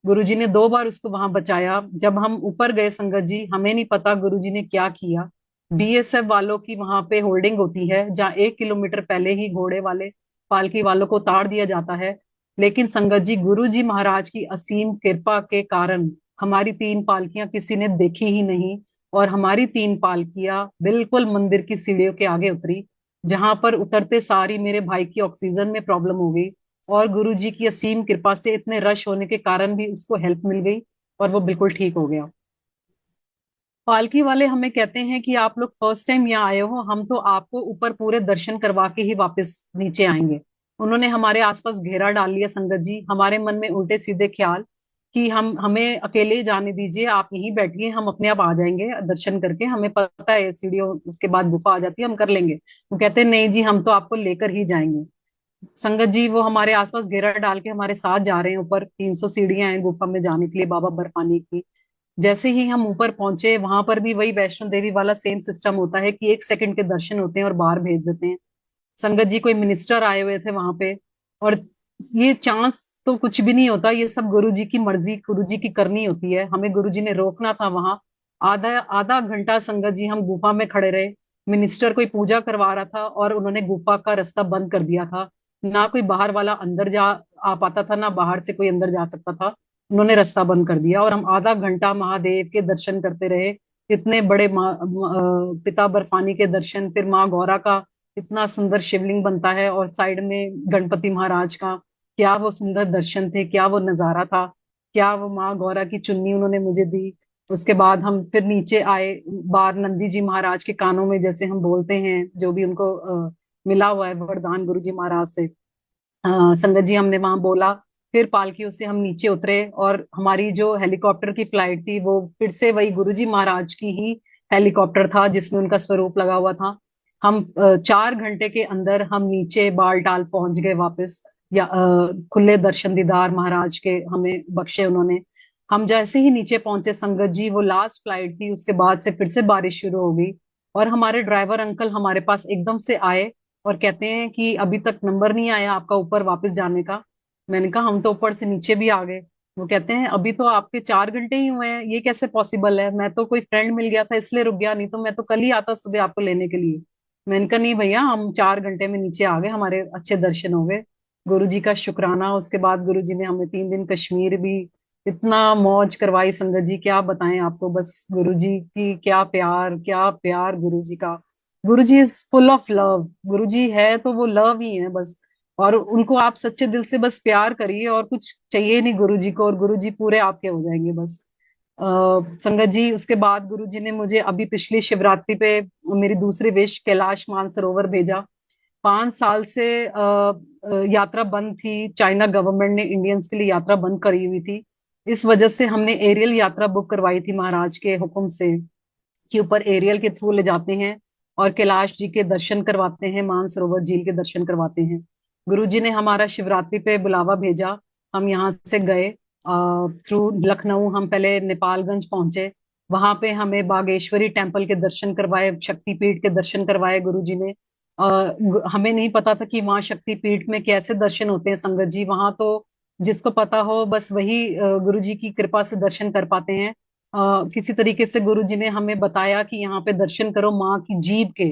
गुरुजी ने 2 बार उसको वहां बचाया। जब हम ऊपर गए संगत जी, हमें नहीं पता गुरुजी ने क्या किया। बीएसएफ वालों की वहां पे होल्डिंग होती है जहाँ 1 किलोमीटर पहले ही घोड़े वाले पालकी वालों को उतार दिया जाता है। लेकिन संगत जी गुरु जी महाराज की असीम कृपा के कारण हमारी 3 पालकियां किसी ने देखी ही नहीं, और हमारी 3 पालकियां बिल्कुल मंदिर की सीढ़ियों के आगे उतरी, जहां पर उतरते सारी मेरे भाई की ऑक्सीजन में प्रॉब्लम हो गई, और गुरु जी की असीम कृपा से इतने रश होने के कारण भी उसको हेल्प मिल गई और वो बिल्कुल ठीक हो गया। पालकी वाले हमें कहते हैं कि आप लोग फर्स्ट टाइम यहाँ आए हो, हम तो आपको ऊपर पूरे दर्शन करवा के ही वापस नीचे आएंगे। उन्होंने हमारे आसपास घेरा डाल लिया संगत जी, हमारे मन में उल्टे सीधे ख्याल कि हम हमें अकेले ही जाने दीजिए, आप यहीं बैठिए, हम अपने आप आ जाएंगे दर्शन करके, हमें पता है सीढ़ियों उसके बाद गुफा आ जाती है, हम कर लेंगे। वो कहते हैं नहीं जी हम तो आपको लेकर ही जाएंगे। संगत जी वो हमारे आसपास घेरा डाल के हमारे साथ जा रहे हैं ऊपर, 300 सीढ़ियां हैं गुफा में जाने के लिए बाबा बर्फानी की। जैसे ही हम ऊपर पहुंचे वहां पर भी वही वैष्णो देवी वाला सेम सिस्टम होता है कि 1 सेकंड के दर्शन होते हैं और बाहर भेज देते हैं। संगत जी कोई मिनिस्टर आए हुए थे वहां पे, और ये चांस तो कुछ भी नहीं होता, ये सब गुरु जी की मर्जी, गुरु जी की करनी होती है। हमें गुरु जी ने रोकना था वहां। आधा आधा घंटा संगत जी हम गुफा में खड़े रहे। मिनिस्टर कोई पूजा करवा रहा था और उन्होंने गुफा का रास्ता बंद कर दिया था, ना कोई बाहर वाला अंदर जा आ पाता था, ना बाहर से कोई अंदर जा सकता था। उन्होंने रास्ता बंद कर दिया और हम आधा घंटा महादेव के दर्शन करते रहे। इतने बड़े पिता बर्फानी के दर्शन, फिर माँ गौरा का इतना सुंदर शिवलिंग बनता है, और साइड में गणपति महाराज का, क्या वो सुंदर दर्शन थे, क्या वो नजारा था, क्या वो माँ गौरा की चुन्नी उन्होंने मुझे दी। उसके बाद हम फिर नीचे आए, बार नंदी जी महाराज के कानों में जैसे हम बोलते हैं जो भी उनको मिला हुआ है वरदान गुरु जी महाराज से, संगत जी हमने वहां बोला। फिर पालकियों से हम नीचे उतरे और हमारी जो हेलीकॉप्टर की फ्लाइट थी वो फिर से वही गुरुजी महाराज की ही हेलीकॉप्टर था जिसमें उनका स्वरूप लगा हुआ था। हम 4 घंटे के अंदर हम नीचे बालटाल पहुंच गए वापस, या खुले दर्शन दीदार महाराज के हमें बख्शे उन्होंने। हम जैसे ही नीचे पहुंचे संगत जी, वो लास्ट फ्लाइट थी, उसके बाद से फिर से बारिश शुरू हो गई, और हमारे ड्राइवर अंकल हमारे पास एकदम से आए और कहते हैं कि अभी तक नंबर नहीं आया आपका ऊपर वापस जाने का। मैंने कहा हम तो ऊपर से नीचे भी आ गए। वो कहते हैं अभी तो आपके 4 घंटे ही हुए हैं, ये कैसे पॉसिबल है, मैं तो कोई फ्रेंड मिल गया था इसलिए रुक गया, नहीं तो मैं तो कल ही आता सुबह आपको लेने के लिए। मैंने कहा नहीं भैया, हम 4 घंटे में नीचे आ गए, हमारे अच्छे दर्शन हो गए। गुरु जी का शुक्राना। उसके बाद गुरु जी ने हमें 3 दिन कश्मीर भी इतना मौज करवाई संगत जी, क्या बताएं आपको, बस गुरु जी की क्या प्यार, क्या प्यार गुरु जी का। गुरुजी इज फुल ऑफ लव। गुरुजी है तो वो लव ही है बस। और उनको आप सच्चे दिल से बस प्यार करिए, और कुछ चाहिए नहीं गुरुजी को, और गुरुजी पूरे आपके हो जाएंगे बस। संगत जी, उसके बाद गुरुजी ने मुझे अभी पिछली शिवरात्रि पे मेरी दूसरी विश कैलाश मानसरोवर भेजा। 5 साल से यात्रा बंद थी, चाइना गवर्नमेंट ने इंडियंस के लिए यात्रा बंद करी हुई थी। इस वजह से हमने एरियल यात्रा बुक करवाई थी महाराज के हुक्म से, कि ऊपर एरियल के थ्रू ले जाते हैं और कैलाश जी के दर्शन करवाते हैं, मानसरोवर झील के दर्शन करवाते हैं। गुरु जी ने हमारा शिवरात्रि पे बुलावा भेजा। हम यहाँ से गए थ्रू लखनऊ, हम पहले नेपालगंज पहुंचे। वहां पे हमें बागेश्वरी टेम्पल के दर्शन करवाए, शक्तिपीठ के दर्शन करवाए गुरु जी ने। हमें नहीं पता था कि वहाँ शक्तिपीठ में कैसे दर्शन होते हैं संगत जी। वहां तो जिसको पता हो बस वही गुरु जी की कृपा से दर्शन कर पाते हैं। किसी तरीके से गुरु जी ने हमें बताया कि यहाँ पे दर्शन करो माँ की जीभ के।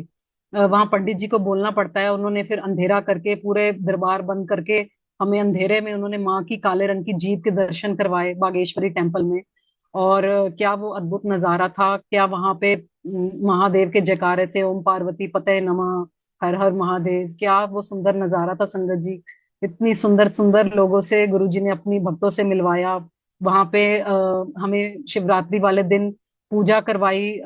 वहां पंडित जी को बोलना पड़ता है। उन्होंने फिर अंधेरा करके पूरे दरबार बंद करके हमें अंधेरे में उन्होंने माँ की काले रंग की जीभ के दर्शन करवाए बागेश्वरी टेम्पल में। और क्या वो अद्भुत नजारा था, क्या वहां पे महादेव के जयकारे थे, ओम पार्वती पते नमः, हर हर महादेव। क्या वो सुंदर नजारा था संगत जी। इतनी सुंदर सुंदर लोगों से गुरु जी ने अपनी भक्तों से मिलवाया। वहां पे हमें शिवरात्रि वाले दिन पूजा करवाई।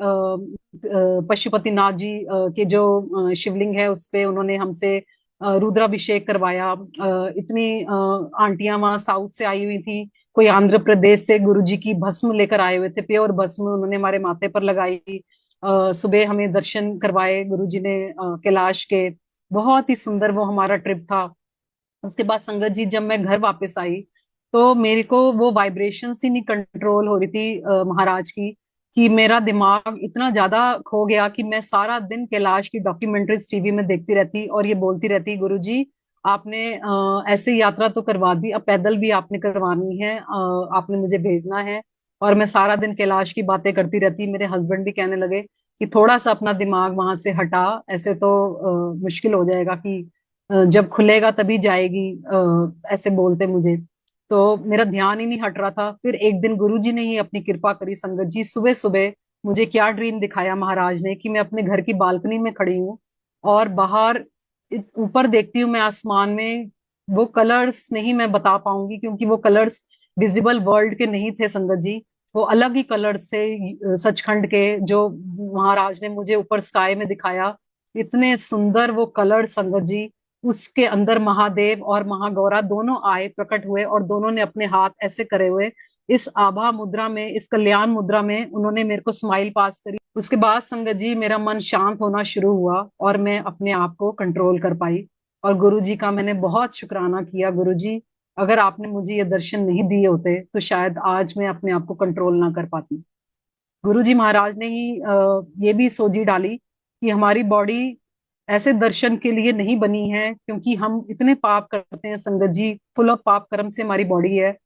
पशुपतिनाथ जी के जो शिवलिंग है उस पे उन्होंने हमसे रुद्राभिषेक करवाया। इतनी आंटियां वहां साउथ से आई हुई थी, कोई आंध्र प्रदेश से गुरु जी की भस्म लेकर आए हुए थे, प्योर भस्म उन्होंने हमारे माथे पर लगाई। सुबह हमें दर्शन करवाए गुरु जी ने कैलाश के। बहुत ही सुंदर वो हमारा ट्रिप था। उसके बाद संगत जी जब मैं घर वापस आई तो मेरे को वो वाइब्रेशंस ही नहीं कंट्रोल हो रही थी महाराज की, कि मेरा दिमाग इतना ज्यादा खो गया कि मैं सारा दिन कैलाश की डॉक्यूमेंट्रीज टीवी में देखती रहती और ये बोलती रहती, गुरुजी आपने ऐसे यात्रा तो करवा दी, अब पैदल भी आपने करवानी है, आपने मुझे भेजना है। और मैं सारा दिन कैलाश की बातें करती रहती। मेरे हस्बैंड भी कहने लगे कि थोड़ा सा अपना दिमाग वहां से हटा, ऐसे तो मुश्किल हो जाएगा कि जब खुलेगा तभी जाएगी, ऐसे बोलते मुझे। तो मेरा ध्यान ही नहीं हट रहा था। फिर एक दिन गुरुजी ने ही अपनी कृपा करी संगत जी, सुबह सुबह मुझे क्या ड्रीम दिखाया महाराज ने, कि मैं अपने घर की बालकनी में खड़ी हूँ और बाहर ऊपर देखती हूँ मैं आसमान में। वो कलर्स नहीं मैं बता पाऊंगी क्योंकि वो कलर्स विजिबल वर्ल्ड के नहीं थे संगत जी। वो अलग ही कलर्स थे सचखंड के, जो महाराज ने मुझे ऊपर स्काई में दिखाया। इतने सुंदर वो कलर संगत जी। उसके अंदर महादेव और महागौरा दोनों आए, प्रकट हुए, और दोनों ने अपने हाथ ऐसे करे हुए इस आभा मुद्रा में, इस कल्याण मुद्रा में उन्होंने मेरे को स्माइल पास करी। उसके बाद संगत जी मेरा मन शांत होना शुरू हुआ और मैं अपने आप को कंट्रोल कर पाई। और गुरु जी का मैंने बहुत शुक्राना किया, गुरु जी अगर आपने मुझे ये दर्शन नहीं दिए होते तो शायद आज मैं अपने आप को कंट्रोल ना कर पाती। गुरु जी महाराज ने ही ये भी सोची डाली कि हमारी बॉडी ऐसे दर्शन के लिए नहीं बनी है, क्योंकि हम इतने पाप करते हैं संगत जी, फुल ऑफ पाप कर्म से हमारी बॉडी है।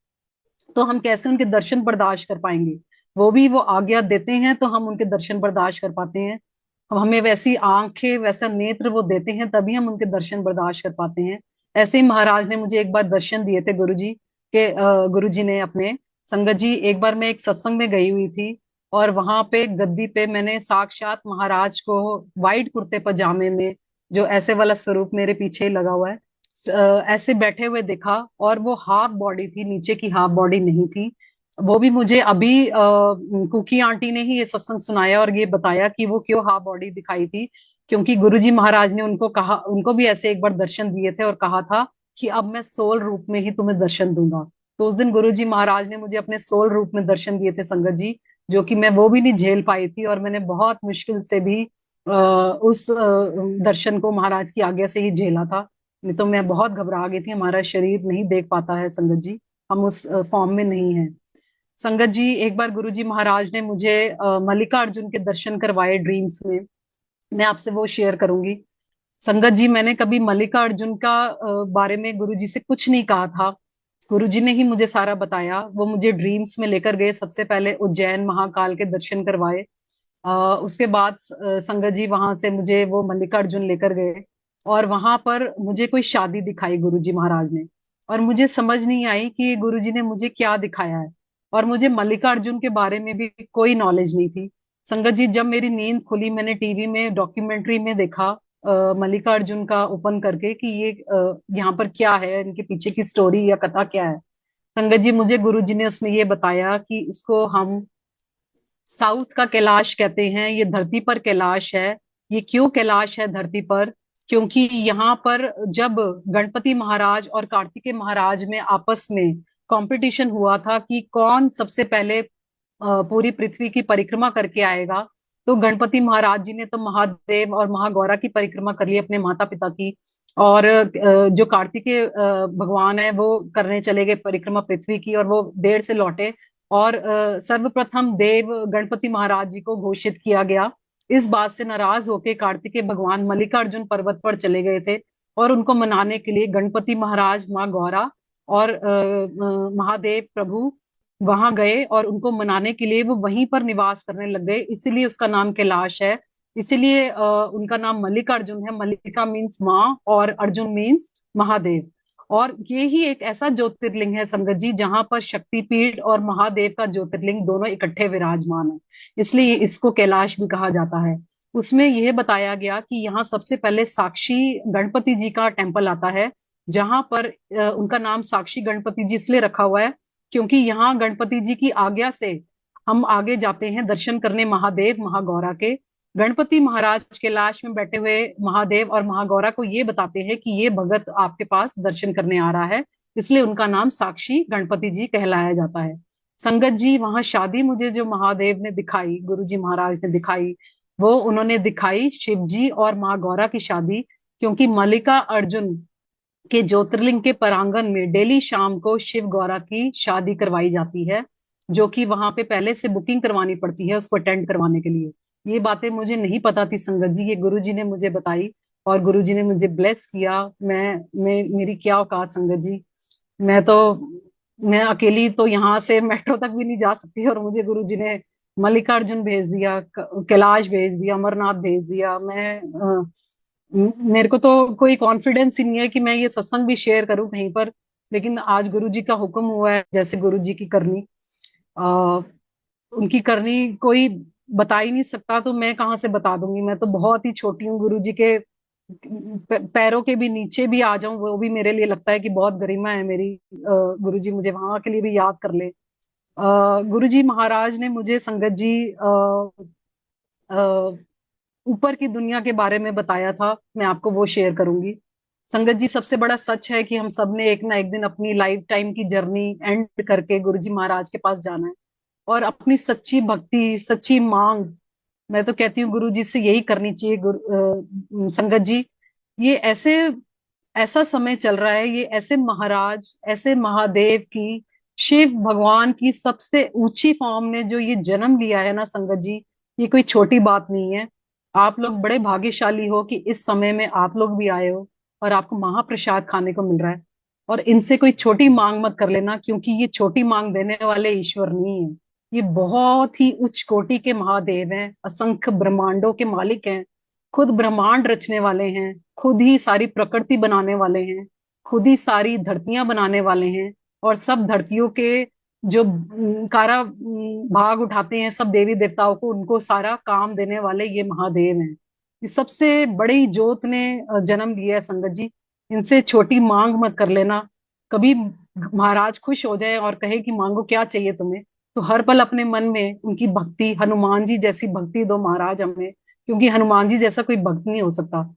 तो हम कैसे उनके दर्शन बर्दाश्त कर पाएंगे। वो भी वो आज्ञा देते हैं तो हम उनके दर्शन बर्दाश्त कर पाते हैं। हम हमें वैसी आंखें वैसा नेत्र वो देते हैं तभी हम उनके दर्शन बर्दाश्त कर पाते हैं। ऐसे ही महाराज ने मुझे एक बार दर्शन दिए थे गुरु जी के। गुरु जी ने अपने संगत जी, एक बार मैं एक सत्संग में गई हुई थी और वहां पे गद्दी पे मैंने साक्षात महाराज को वाइट कुर्ते पजामे में, जो ऐसे वाला स्वरूप मेरे पीछे ही लगा हुआ है, ऐसे बैठे हुए देखा। और वो हाफ बॉडी थी, नीचे की हाफ बॉडी नहीं थी। वो भी मुझे अभी कुकी आंटी ने ही ये सत्संग सुनाया और ये बताया कि वो क्यों हाफ बॉडी दिखाई थी। क्योंकि गुरुजी महाराज ने उनको कहा, उनको भी ऐसे एक बार दर्शन दिए थे और कहा था कि अब मैं सोल रूप में ही तुम्हें दर्शन दूंगा। तो उस दिन गुरुजी महाराज ने मुझे अपने सोल रूप में दर्शन दिए थे संगत जी, जो कि मैं वो भी नहीं झेल पाई थी। और मैंने बहुत मुश्किल से भी उस दर्शन को महाराज की आज्ञा से ही झेला था। नहीं तो मैं बहुत घबरा गई थी, हमारा शरीर नहीं देख पाता है संगत जी, हम उस फॉर्म में नहीं है। संगत जी एक बार गुरुजी महाराज ने मुझे मल्लिकार्जुन के दर्शन करवाए ड्रीम्स में। मैं आपसे वो शेयर करूंगी। संगत जी मैंने कभी मल्लिकार्जुन का बारे में गुरुजी से कुछ नहीं कहा था। गुरुजी ने ही मुझे सारा बताया। वो मुझे ड्रीम्स में लेकर गए, सबसे पहले उज्जैन महाकाल के दर्शन करवाए। उसके बाद संगत जी वहां से मुझे वो मल्लिकार्जुन लेकर गए और वहां पर मुझे कोई शादी दिखाई गुरुजी महाराज ने। और मुझे समझ नहीं आई कि गुरुजी ने मुझे क्या दिखाया है। और मुझे मल्लिकार्जुन के बारे में भी कोई नॉलेज नहीं थी। संगत जी, जब मेरी नींद खुली, मैंने टीवी में डॉक्यूमेंट्री में देखा मल्लिकार्जुन का ओपन करके कि ये यहाँ पर क्या है, इनके पीछे की स्टोरी या कथा क्या है। संगत जी, मुझे गुरु जी ने उसमें ये बताया कि इसको हम साउथ का कैलाश कहते हैं, ये धरती पर कैलाश है। ये क्यों कैलाश है धरती पर? क्योंकि यहाँ पर जब गणपति महाराज और कार्तिकेय महाराज में आपस में कंपटीशन हुआ था कि कौन सबसे पहले पूरी पृथ्वी की परिक्रमा करके आएगा, तो गणपति महाराज जी ने तो महादेव और महागौरा की परिक्रमा कर ली, अपने माता पिता की। और जो कार्तिकेय भगवान है वो करने चले गए परिक्रमा पृथ्वी की, और वो देर से लौटे। और सर्वप्रथम देव गणपति महाराज जी को घोषित किया गया। इस बात से नाराज होकर कार्तिकेय भगवान मल्लिकार्जुन पर्वत पर चले गए थे, और उनको मनाने के लिए गणपति महाराज, माँ गौरा और महादेव प्रभु वहां गए, और उनको मनाने के लिए वो वहीं पर निवास करने लग गए। इसीलिए उसका नाम कैलाश है। इसीलिए उनका नाम मल्लिकार्जुन है। मल्लिका मीन्स माँ और अर्जुन मीन्स महादेव। और ये ही एक ऐसा ज्योतिर्लिंग है संगत जी जहां पर शक्तिपीठ और महादेव का ज्योतिर्लिंग दोनों इकट्ठे विराजमान है, इसलिए इसको कैलाश भी कहा जाता है। उसमें यह बताया गया कि यहाँ सबसे पहले साक्षी गणपति जी का टेम्पल आता है, जहां पर उनका नाम साक्षी गणपति जी इसलिए रखा हुआ है क्योंकि यहाँ गणपति जी की आज्ञा से हम आगे जाते हैं दर्शन करने महादेव महागौरा के। गणपति महाराज कैलाश में बैठे हुए महादेव और महागौरा को ये बताते हैं कि ये भगत आपके पास दर्शन करने आ रहा है, इसलिए उनका नाम साक्षी गणपति जी कहलाया जाता है। संगत जी, वहां शादी मुझे जो महादेव ने दिखाई, गुरु जी महाराज ने दिखाई, वो उन्होंने दिखाई शिव जी और माँ गौरा की शादी। क्योंकि मल्लिका अर्जुन के ज्योतिर्लिंग के प्रांगण में डेली शाम को शिव गौरा की शादी करवाई जाती है, जो कि वहां पे पहले से बुकिंग करवानी पड़ती है उसको अटेंड करवाने के लिए। ये बातें मुझे नहीं पता थी संगत जी, ये गुरु जी ने मुझे बताई और गुरु जी ने मुझे ब्लेस किया। मैं मेरी क्या औकात संगत जी। मैं तो मैं अकेली तो यहाँ से मेट्रो तक भी नहीं जा सकती, और मुझे गुरु जी ने मल्लिकार्जुन भेज दिया, कैलाश भेज दिया, अमरनाथ भेज दिया। मेरे को तो कोई कॉन्फिडेंस ही नहीं है कि मैं ये सत्संग भी शेयर करूं कहीं पर। लेकिन आज गुरु जी का हुक्म हुआ है, जैसे गुरु जी की करनी, आ, उनकी करनी कोई बता ही नहीं सकता, तो मैं कहाँ से बता दूंगी। मैं तो बहुत ही छोटी हूँ, गुरु जी के पैरों के भी नीचे भी आ जाऊं वो भी मेरे लिए लगता है कि बहुत गरिमा है मेरी। गुरु जी मुझे वहां के लिए भी याद कर ले। गुरु जी महाराज ने मुझे संगत जी ऊपर की दुनिया के बारे में बताया था, मैं आपको वो शेयर करूंगी। संगत जी, सबसे बड़ा सच है कि हम सब ने एक ना एक दिन अपनी लाइफ टाइम की जर्नी एंड करके गुरु जी महाराज के पास जाना है, और अपनी सच्ची भक्ति, सच्ची मांग, मैं तो कहती हूँ गुरु जी से यही करनी चाहिए। संगत जी, ये ऐसा समय चल रहा है, ये ऐसे महाराज, ऐसे महादेव की, शिव भगवान की सबसे ऊंची फॉर्म ने जो ये जन्म लिया है ना संगत जी, ये कोई छोटी बात नहीं है। आप लोग बड़े भाग्यशाली हो कि इस समय में आप लोग भी आए हो और आपको महाप्रसाद खाने को मिल रहा है। और इनसे कोई छोटी मांग मत कर लेना, क्योंकि ये छोटी मांग देने वाले ईश्वर नहीं है। ये बहुत ही उच्च कोटि के महादेव हैं, असंख्य ब्रह्मांडों के मालिक हैं, खुद ब्रह्मांड रचने वाले हैं, खुद ही सारी प्रकृति बनाने वाले हैं, खुद ही सारी धरतियां बनाने वाले हैं। और सब धरतियों के जो कारा भाग उठाते हैं सब देवी देवताओं को, उनको सारा काम देने वाले ये महादेव हैं। ये सबसे बड़ी ज्योत ने जन्म लिया है संगत जी। इनसे छोटी मांग मत कर लेना। कभी महाराज खुश हो जाए और कहे कि मांगो क्या चाहिए तुम्हें, तो हर पल अपने मन में उनकी भक्ति, हनुमान जी जैसी भक्ति दो महाराज हमें, क्योंकि हनुमान जी जैसा कोई भक्त नहीं हो सकता।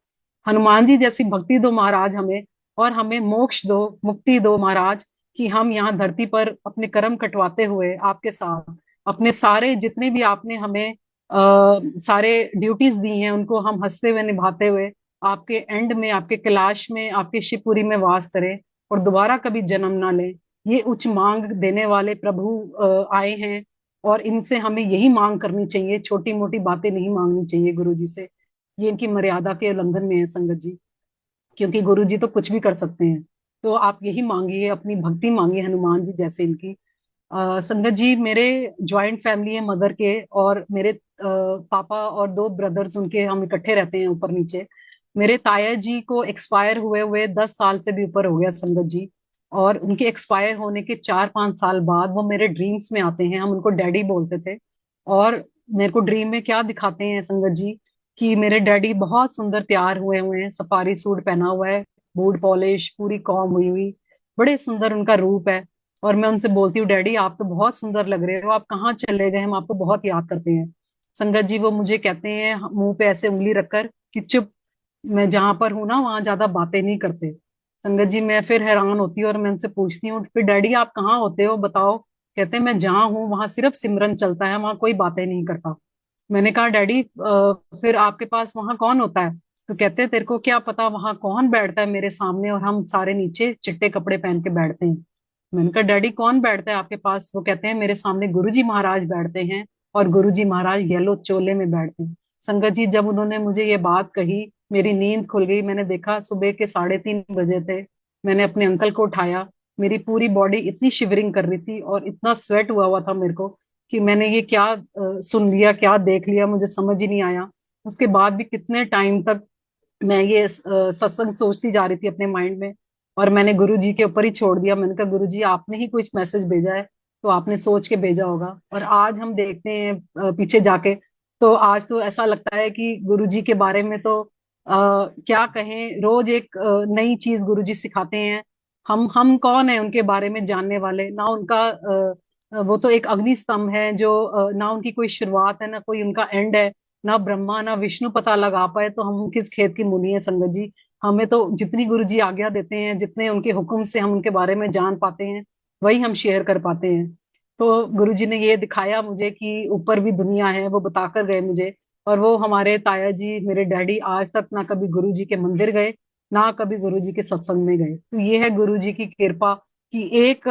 हनुमान जी जैसी भक्ति दो महाराज हमें, और हमें मोक्ष दो, मुक्ति दो महाराज, कि हम यहाँ धरती पर अपने कर्म कटवाते हुए आपके साथ अपने सारे जितने भी आपने हमें सारे ड्यूटीज दी हैं उनको हम हंसते हुए निभाते हुए आपके एंड में, आपके कैलाश में, आपके शिवपुरी में वास करें और दोबारा कभी जन्म ना लें। ये उच्च मांग देने वाले प्रभु आए हैं, और इनसे हमें यही मांग करनी चाहिए, छोटी मोटी बातें नहीं मांगनी चाहिए गुरु जी से। ये इनकी मर्यादा के उल्लंघन में है संगत जी, क्योंकि गुरु जी तो कुछ भी कर सकते हैं। तो आप यही मांगिए, अपनी भक्ति मांगिए हनुमान जी जैसे इनकी। संगत जी, मेरे ज्वाइंट फैमिली है मदर के, और मेरे पापा और दो ब्रदर्स उनके, हम इकट्ठे रहते हैं ऊपर नीचे। मेरे ताया जी को एक्सपायर हुए हुए 10 साल से भी ऊपर हो गया संगत जी। और उनके एक्सपायर होने के 4-5 साल बाद वो मेरे ड्रीम्स में आते हैं, हम उनको डैडी बोलते थे। और मेरे को ड्रीम में क्या दिखाते हैं संगत जी, कि मेरे डैडी बहुत सुंदर तैयार हुए हुए हैं, सफारी सूट पहना हुआ है, बूट पॉलिश पूरी कॉम हुई हुई, बड़े सुंदर उनका रूप है। और मैं उनसे बोलती हूँ, डैडी आप तो बहुत सुंदर लग रहे हो, आप कहाँ चले गए, हम आपको बहुत याद करते हैं। संगत जी वो मुझे कहते हैं मुंह पे ऐसे उंगली रखकर कि चुप, मैं जहां पर हूं ना वहां ज्यादा बातें नहीं करते। संगत जी मैं फिर हैरान होती हूँ और मैं उनसे पूछती हूँ, फिर डैडी आप कहाँ होते हो बताओ। कहते हैं मैं जहाँ हूँ वहां सिर्फ सिमरन चलता है, वहां कोई बातें नहीं करता। मैंने कहा डैडी फिर आपके पास वहां कौन होता है। तो कहते हैं तेरे को क्या पता वहां कौन बैठता है मेरे सामने, और हम सारे नीचे चिट्टे कपड़े पहन के बैठते हैं। मैंने कहा डैडी कौन बैठता है आपके पास। वो कहते हैं मेरे सामने गुरुजी महाराज बैठते हैं, और गुरुजी महाराज येलो चोले में बैठते हैं। संगत जी जब उन्होंने मुझे ये बात कही, मेरी नींद खुल गई। मैंने देखा सुबह के 3:30 बजे थे। मैंने अपने अंकल को उठाया, मेरी पूरी बॉडी इतनी शिवरिंग कर रही थी और इतना स्वेट हुआ हुआ था मेरे को, कि मैंने ये क्या सुन लिया, क्या देख लिया, मुझे समझ ही नहीं आया। उसके बाद भी कितने टाइम तक मैं ये सत्संग सोचती जा रही थी अपने माइंड में, और मैंने गुरु जी के ऊपर ही छोड़ दिया। मैंने कहा गुरु जी आपने ही कुछ मैसेज भेजा है, तो आपने सोच के भेजा होगा। और आज हम देखते हैं पीछे जाके, तो आज तो ऐसा लगता है कि गुरु जी के बारे में तो क्या कहें, रोज एक नई चीज गुरु जी सिखाते हैं। हम कौन है उनके बारे में जानने वाले ना। उनका वो तो एक अग्नि स्तंभ है जो ना उनकी कोई शुरुआत है ना कोई उनका एंड है। ना ब्रह्मा ना विष्णु पता लगा पाए तो हम किस खेत की मूली है संगत जी। हमें तो जितनी गुरुजी आज्ञा देते हैं, जितने उनके हुक्म से हम उनके बारे में जान पाते हैं, वही हम शेयर कर पाते हैं। तो गुरुजी ने ये दिखाया मुझे कि ऊपर भी दुनिया है, वो बताकर गए मुझे। और वो हमारे ताया जी मेरे डैडी आज तक ना कभी गुरुजी के मंदिर गए, ना कभी गुरुजी के सत्संग में गए। तो ये है गुरुजी की कृपा, कि एक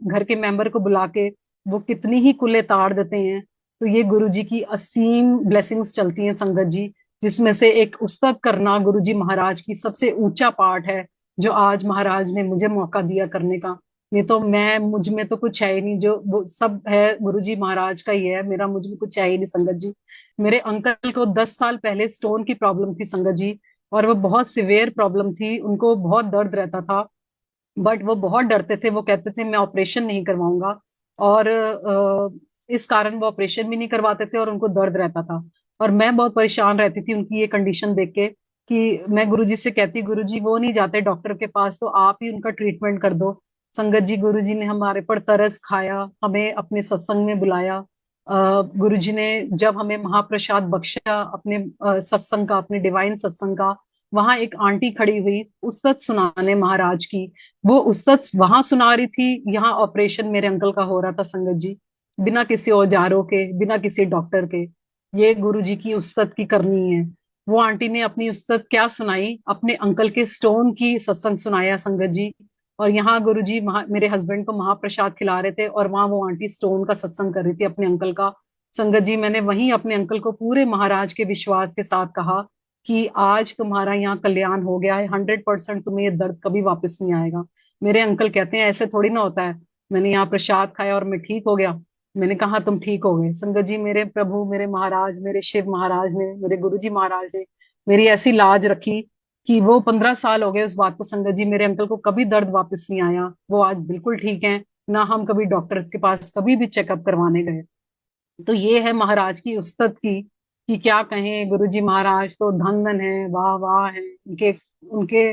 घर के मेंबर को बुला के वो कितनी ही कुल्ले ताड़ देते हैं। तो ये गुरु जी की असीम ब्लेसिंग्स चलती हैं संगत जी, जिसमें से एक उस्तत करना गुरु जी महाराज की सबसे ऊंचा पार्ट है, जो आज महाराज ने मुझे मौका दिया करने का। नहीं तो मैं, मुझ में तो कुछ है ही नहीं, जो वो सब है गुरु जी महाराज का ही है, मेरा मुझ में कुछ है ही नहीं संगत जी। मेरे अंकल को 10 साल पहले स्टोन की प्रॉब्लम थी संगत जी, और वो बहुत सिवियर प्रॉब्लम थी, उनको बहुत दर्द रहता था। बट वो बहुत डरते थे, वो कहते थे मैं ऑपरेशन नहीं करवाऊंगा। और इस कारण वो ऑपरेशन भी नहीं करवाते थे और उनको दर्द रहता था। और मैं बहुत परेशान रहती थी उनकी ये कंडीशन देख के, कि मैं गुरुजी से कहती गुरुजी वो नहीं जाते डॉक्टर के पास, तो आप ही उनका ट्रीटमेंट कर दो। संगत जी गुरुजी ने हमारे पर तरस खाया, हमें अपने सत्संग में बुलाया। गुरुजी ने जब हमें महाप्रसाद बख्शा अपने सत्संग का, अपने डिवाइन सत्संग का, वहां एक आंटी खड़ी हुई उस्तत सुनाने महाराज की। वो उस्तत वहां सुना रही थी, यहाँ ऑपरेशन मेरे अंकल का हो रहा था संगत जी, बिना किसी औजारों के, बिना किसी डॉक्टर के। ये गुरु जी की उस्तत की करनी है। वो आंटी ने अपनी उस्तत क्या सुनाई, अपने अंकल के स्टोन की सत्संग सुनाया संगत जी। और यहाँ गुरु जी मेरे हस्बैंड को महाप्रसाद खिला रहे थे, और वहां वो आंटी स्टोन का सत्संग कर रही थी अपने अंकल का। संगत जी मैंने वहीं अपने अंकल को पूरे महाराज के विश्वास के साथ कहा कि आज तुम्हारा यहाँ कल्याण हो गया है, 100% तुम्हें ये दर्द कभी वापस नहीं आएगा। मेरे अंकल कहते हैं ऐसे थोड़ी ना होता है, मैंने यहाँ प्रसाद खाया और मैं ठीक हो गया। मैंने कहा तुम ठीक हो गए। संगत जी मेरे प्रभु, मेरे महाराज, मेरे शिव महाराज ने, मेरे गुरु जी महाराज ने मेरी ऐसी लाज रखी कि वो 15 साल हो गए उस बात को संगत जी, मेरे अंकल को कभी दर्द वापस नहीं आया, वो आज बिल्कुल ठीक है। ना हम कभी डॉक्टर के पास कभी भी चेकअप करवाने गए। तो ये है महाराज की उस्तत की, कि क्या कहें, गुरुजी महाराज तो धन धन है, वाह वाह है उनके। उनके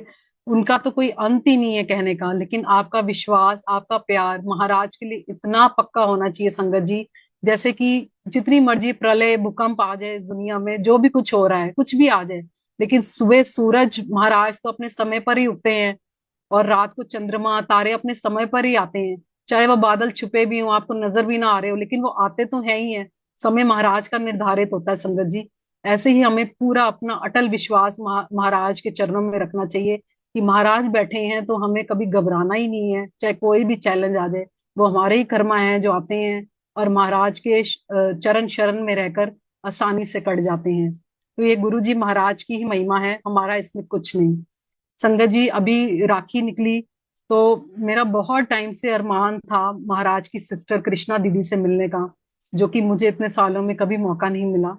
उनका तो कोई अंत ही नहीं है कहने का। लेकिन आपका विश्वास, आपका प्यार महाराज के लिए इतना पक्का होना चाहिए संगत जी। जैसे कि जितनी मर्जी प्रलय भूकंप आ जाए इस दुनिया में, जो भी कुछ हो रहा है, कुछ भी आ जाए, लेकिन सुबह सूरज महाराज तो अपने समय पर ही उगते हैं, और रात को चंद्रमा तारे अपने समय पर ही आते हैं। चाहे वो बादल छुपे भी हों, आपको नजर भी ना आ रहे हो, लेकिन वो आते तो है ही है। समय महाराज का निर्धारित होता है संगत जी। ऐसे ही हमें पूरा अपना अटल विश्वास महाराज के चरणों में रखना चाहिए, कि महाराज बैठे हैं तो हमें कभी घबराना ही नहीं है, चाहे कोई भी चैलेंज आ जाए। वो हमारे ही कर्मा हैं जो आते हैं, और महाराज के चरण शरण में रहकर आसानी से कट जाते हैं। तो ये गुरु जी महाराज की ही महिमा है, हमारा इसमें कुछ नहीं। संगत जी अभी राखी निकली, तो मेरा बहुत टाइम से अरमान था महाराज की सिस्टर कृष्णा दीदी से मिलने का, जो कि मुझे इतने सालों में कभी मौका नहीं मिला।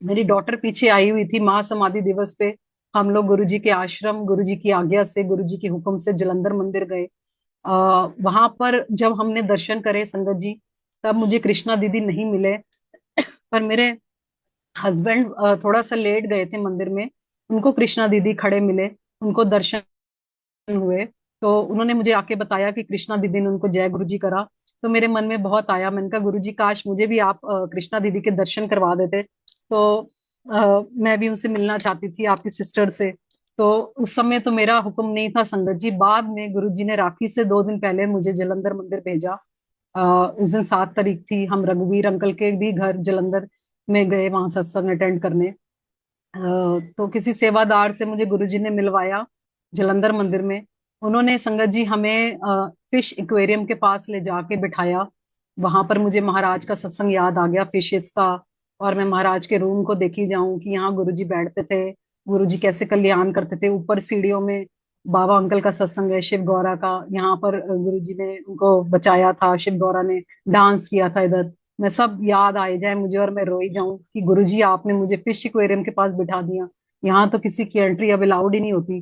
मेरी डॉटर पीछे आई हुई थी महासमाधि दिवस पे। हम लोग गुरुजी के आश्रम, गुरुजी की आज्ञा से, गुरुजी के हुक्म से जलंधर मंदिर गए। वहां पर जब हमने दर्शन करे संगत जी, तब मुझे कृष्णा दीदी नहीं मिले। पर मेरे हस्बैंड थोड़ा सा लेट गए थे मंदिर में। उनको कृष्णा दीदी खड़े मिले, उनको दर्शन हुए। तो उन्होंने मुझे आके बताया कि कृष्णा दीदी ने उनको जय गुरु जी करा। तो मेरे मन में बहुत आया, मैंने कहा गुरु जी काश मुझे भी आप कृष्णा दीदी के दर्शन करवा देते। तो मैं भी उनसे मिलना चाहती थी, आपकी सिस्टर से। तो उस समय तो मेरा हुक्म नहीं था संगत जी। बाद में गुरु जी ने राखी से 2 दिन पहले मुझे जलंधर मंदिर भेजा। उस दिन 7 तारीख थी, हम रघुवीर अंकल के भी घर जलंधर में गए वहां सत्संग अटेंड करने। तो किसी सेवादार से मुझे गुरुजी ने मिलवाया जलंधर मंदिर में। उन्होंने संगत जी हमें फिश एक्वेरियम के पास ले जाके बिठाया। वहां पर मुझे महाराज का सत्संग याद आ गया, फिशेस का। और मैं महाराज के रूम को देखी जाऊं कि यहाँ गुरुजी बैठते थे, गुरुजी कैसे कल्याण करते थे। ऊपर सीढ़ियों में बाबा अंकल का सत्संग है, शिव गौरा का। यहाँ पर गुरुजी ने उनको बचाया था, शिव गौरा ने डांस किया था इधर। मैं सब याद आए जाए मुझे और मैं रोई जाऊं कि गुरुजी आपने मुझे फिश एक्वेरियम के पास बिठा दिया। यहाँ तो किसी की एंट्री अब अलाउड ही नहीं होती।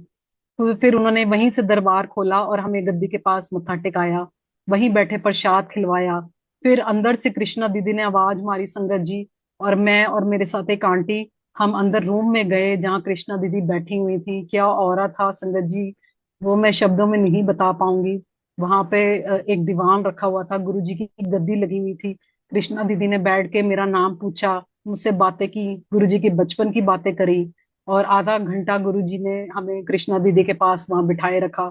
तो फिर उन्होंने वहीं से दरबार खोला और हमें गद्दी के पास मत्था टेकाया, वहीं बैठे प्रसाद खिलवाया। फिर अंदर से कृष्णा दीदी ने आवाज मारी संगत जी, और मैं और मेरे साथ एक आंटी, हम अंदर रूम में गए जहाँ कृष्णा दीदी बैठी हुई थी। क्या औरा था संगत जी, वो मैं शब्दों में नहीं बता पाऊंगी। वहां पे एक दीवान रखा हुआ था, गुरु जी की गद्दी लगी हुई थी। कृष्णा दीदी ने बैठ के मेरा नाम पूछा, मुझसे बातें की, गुरु जी की बचपन की बातें करी। और आधा घंटा गुरु जी ने हमें कृष्णा दीदी के पास वहां बिठाए रखा।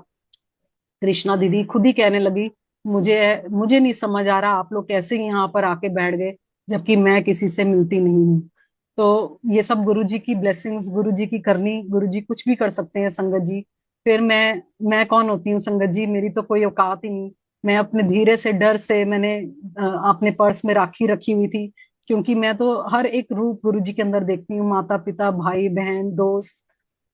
कृष्णा दीदी खुद ही कहने लगी, मुझे मुझे नहीं समझ आ रहा आप लोग कैसे यहाँ पर आके बैठ गए, जबकि मैं किसी से मिलती नहीं हूँ। तो ये सब गुरु जी की ब्लेसिंग्स, गुरु जी की करनी। गुरु जी कुछ भी कर सकते हैं संगत जी। फिर मैं कौन होती हूँ संगत जी, मेरी तो कोई औकात ही नहीं। मैं अपने धीरे से डर से मैंने अपने पर्स में राखी रखी हुई थी, क्योंकि मैं तो हर एक रूप गुरु जी के अंदर देखती हूँ। माता पिता, भाई बहन, दोस्त,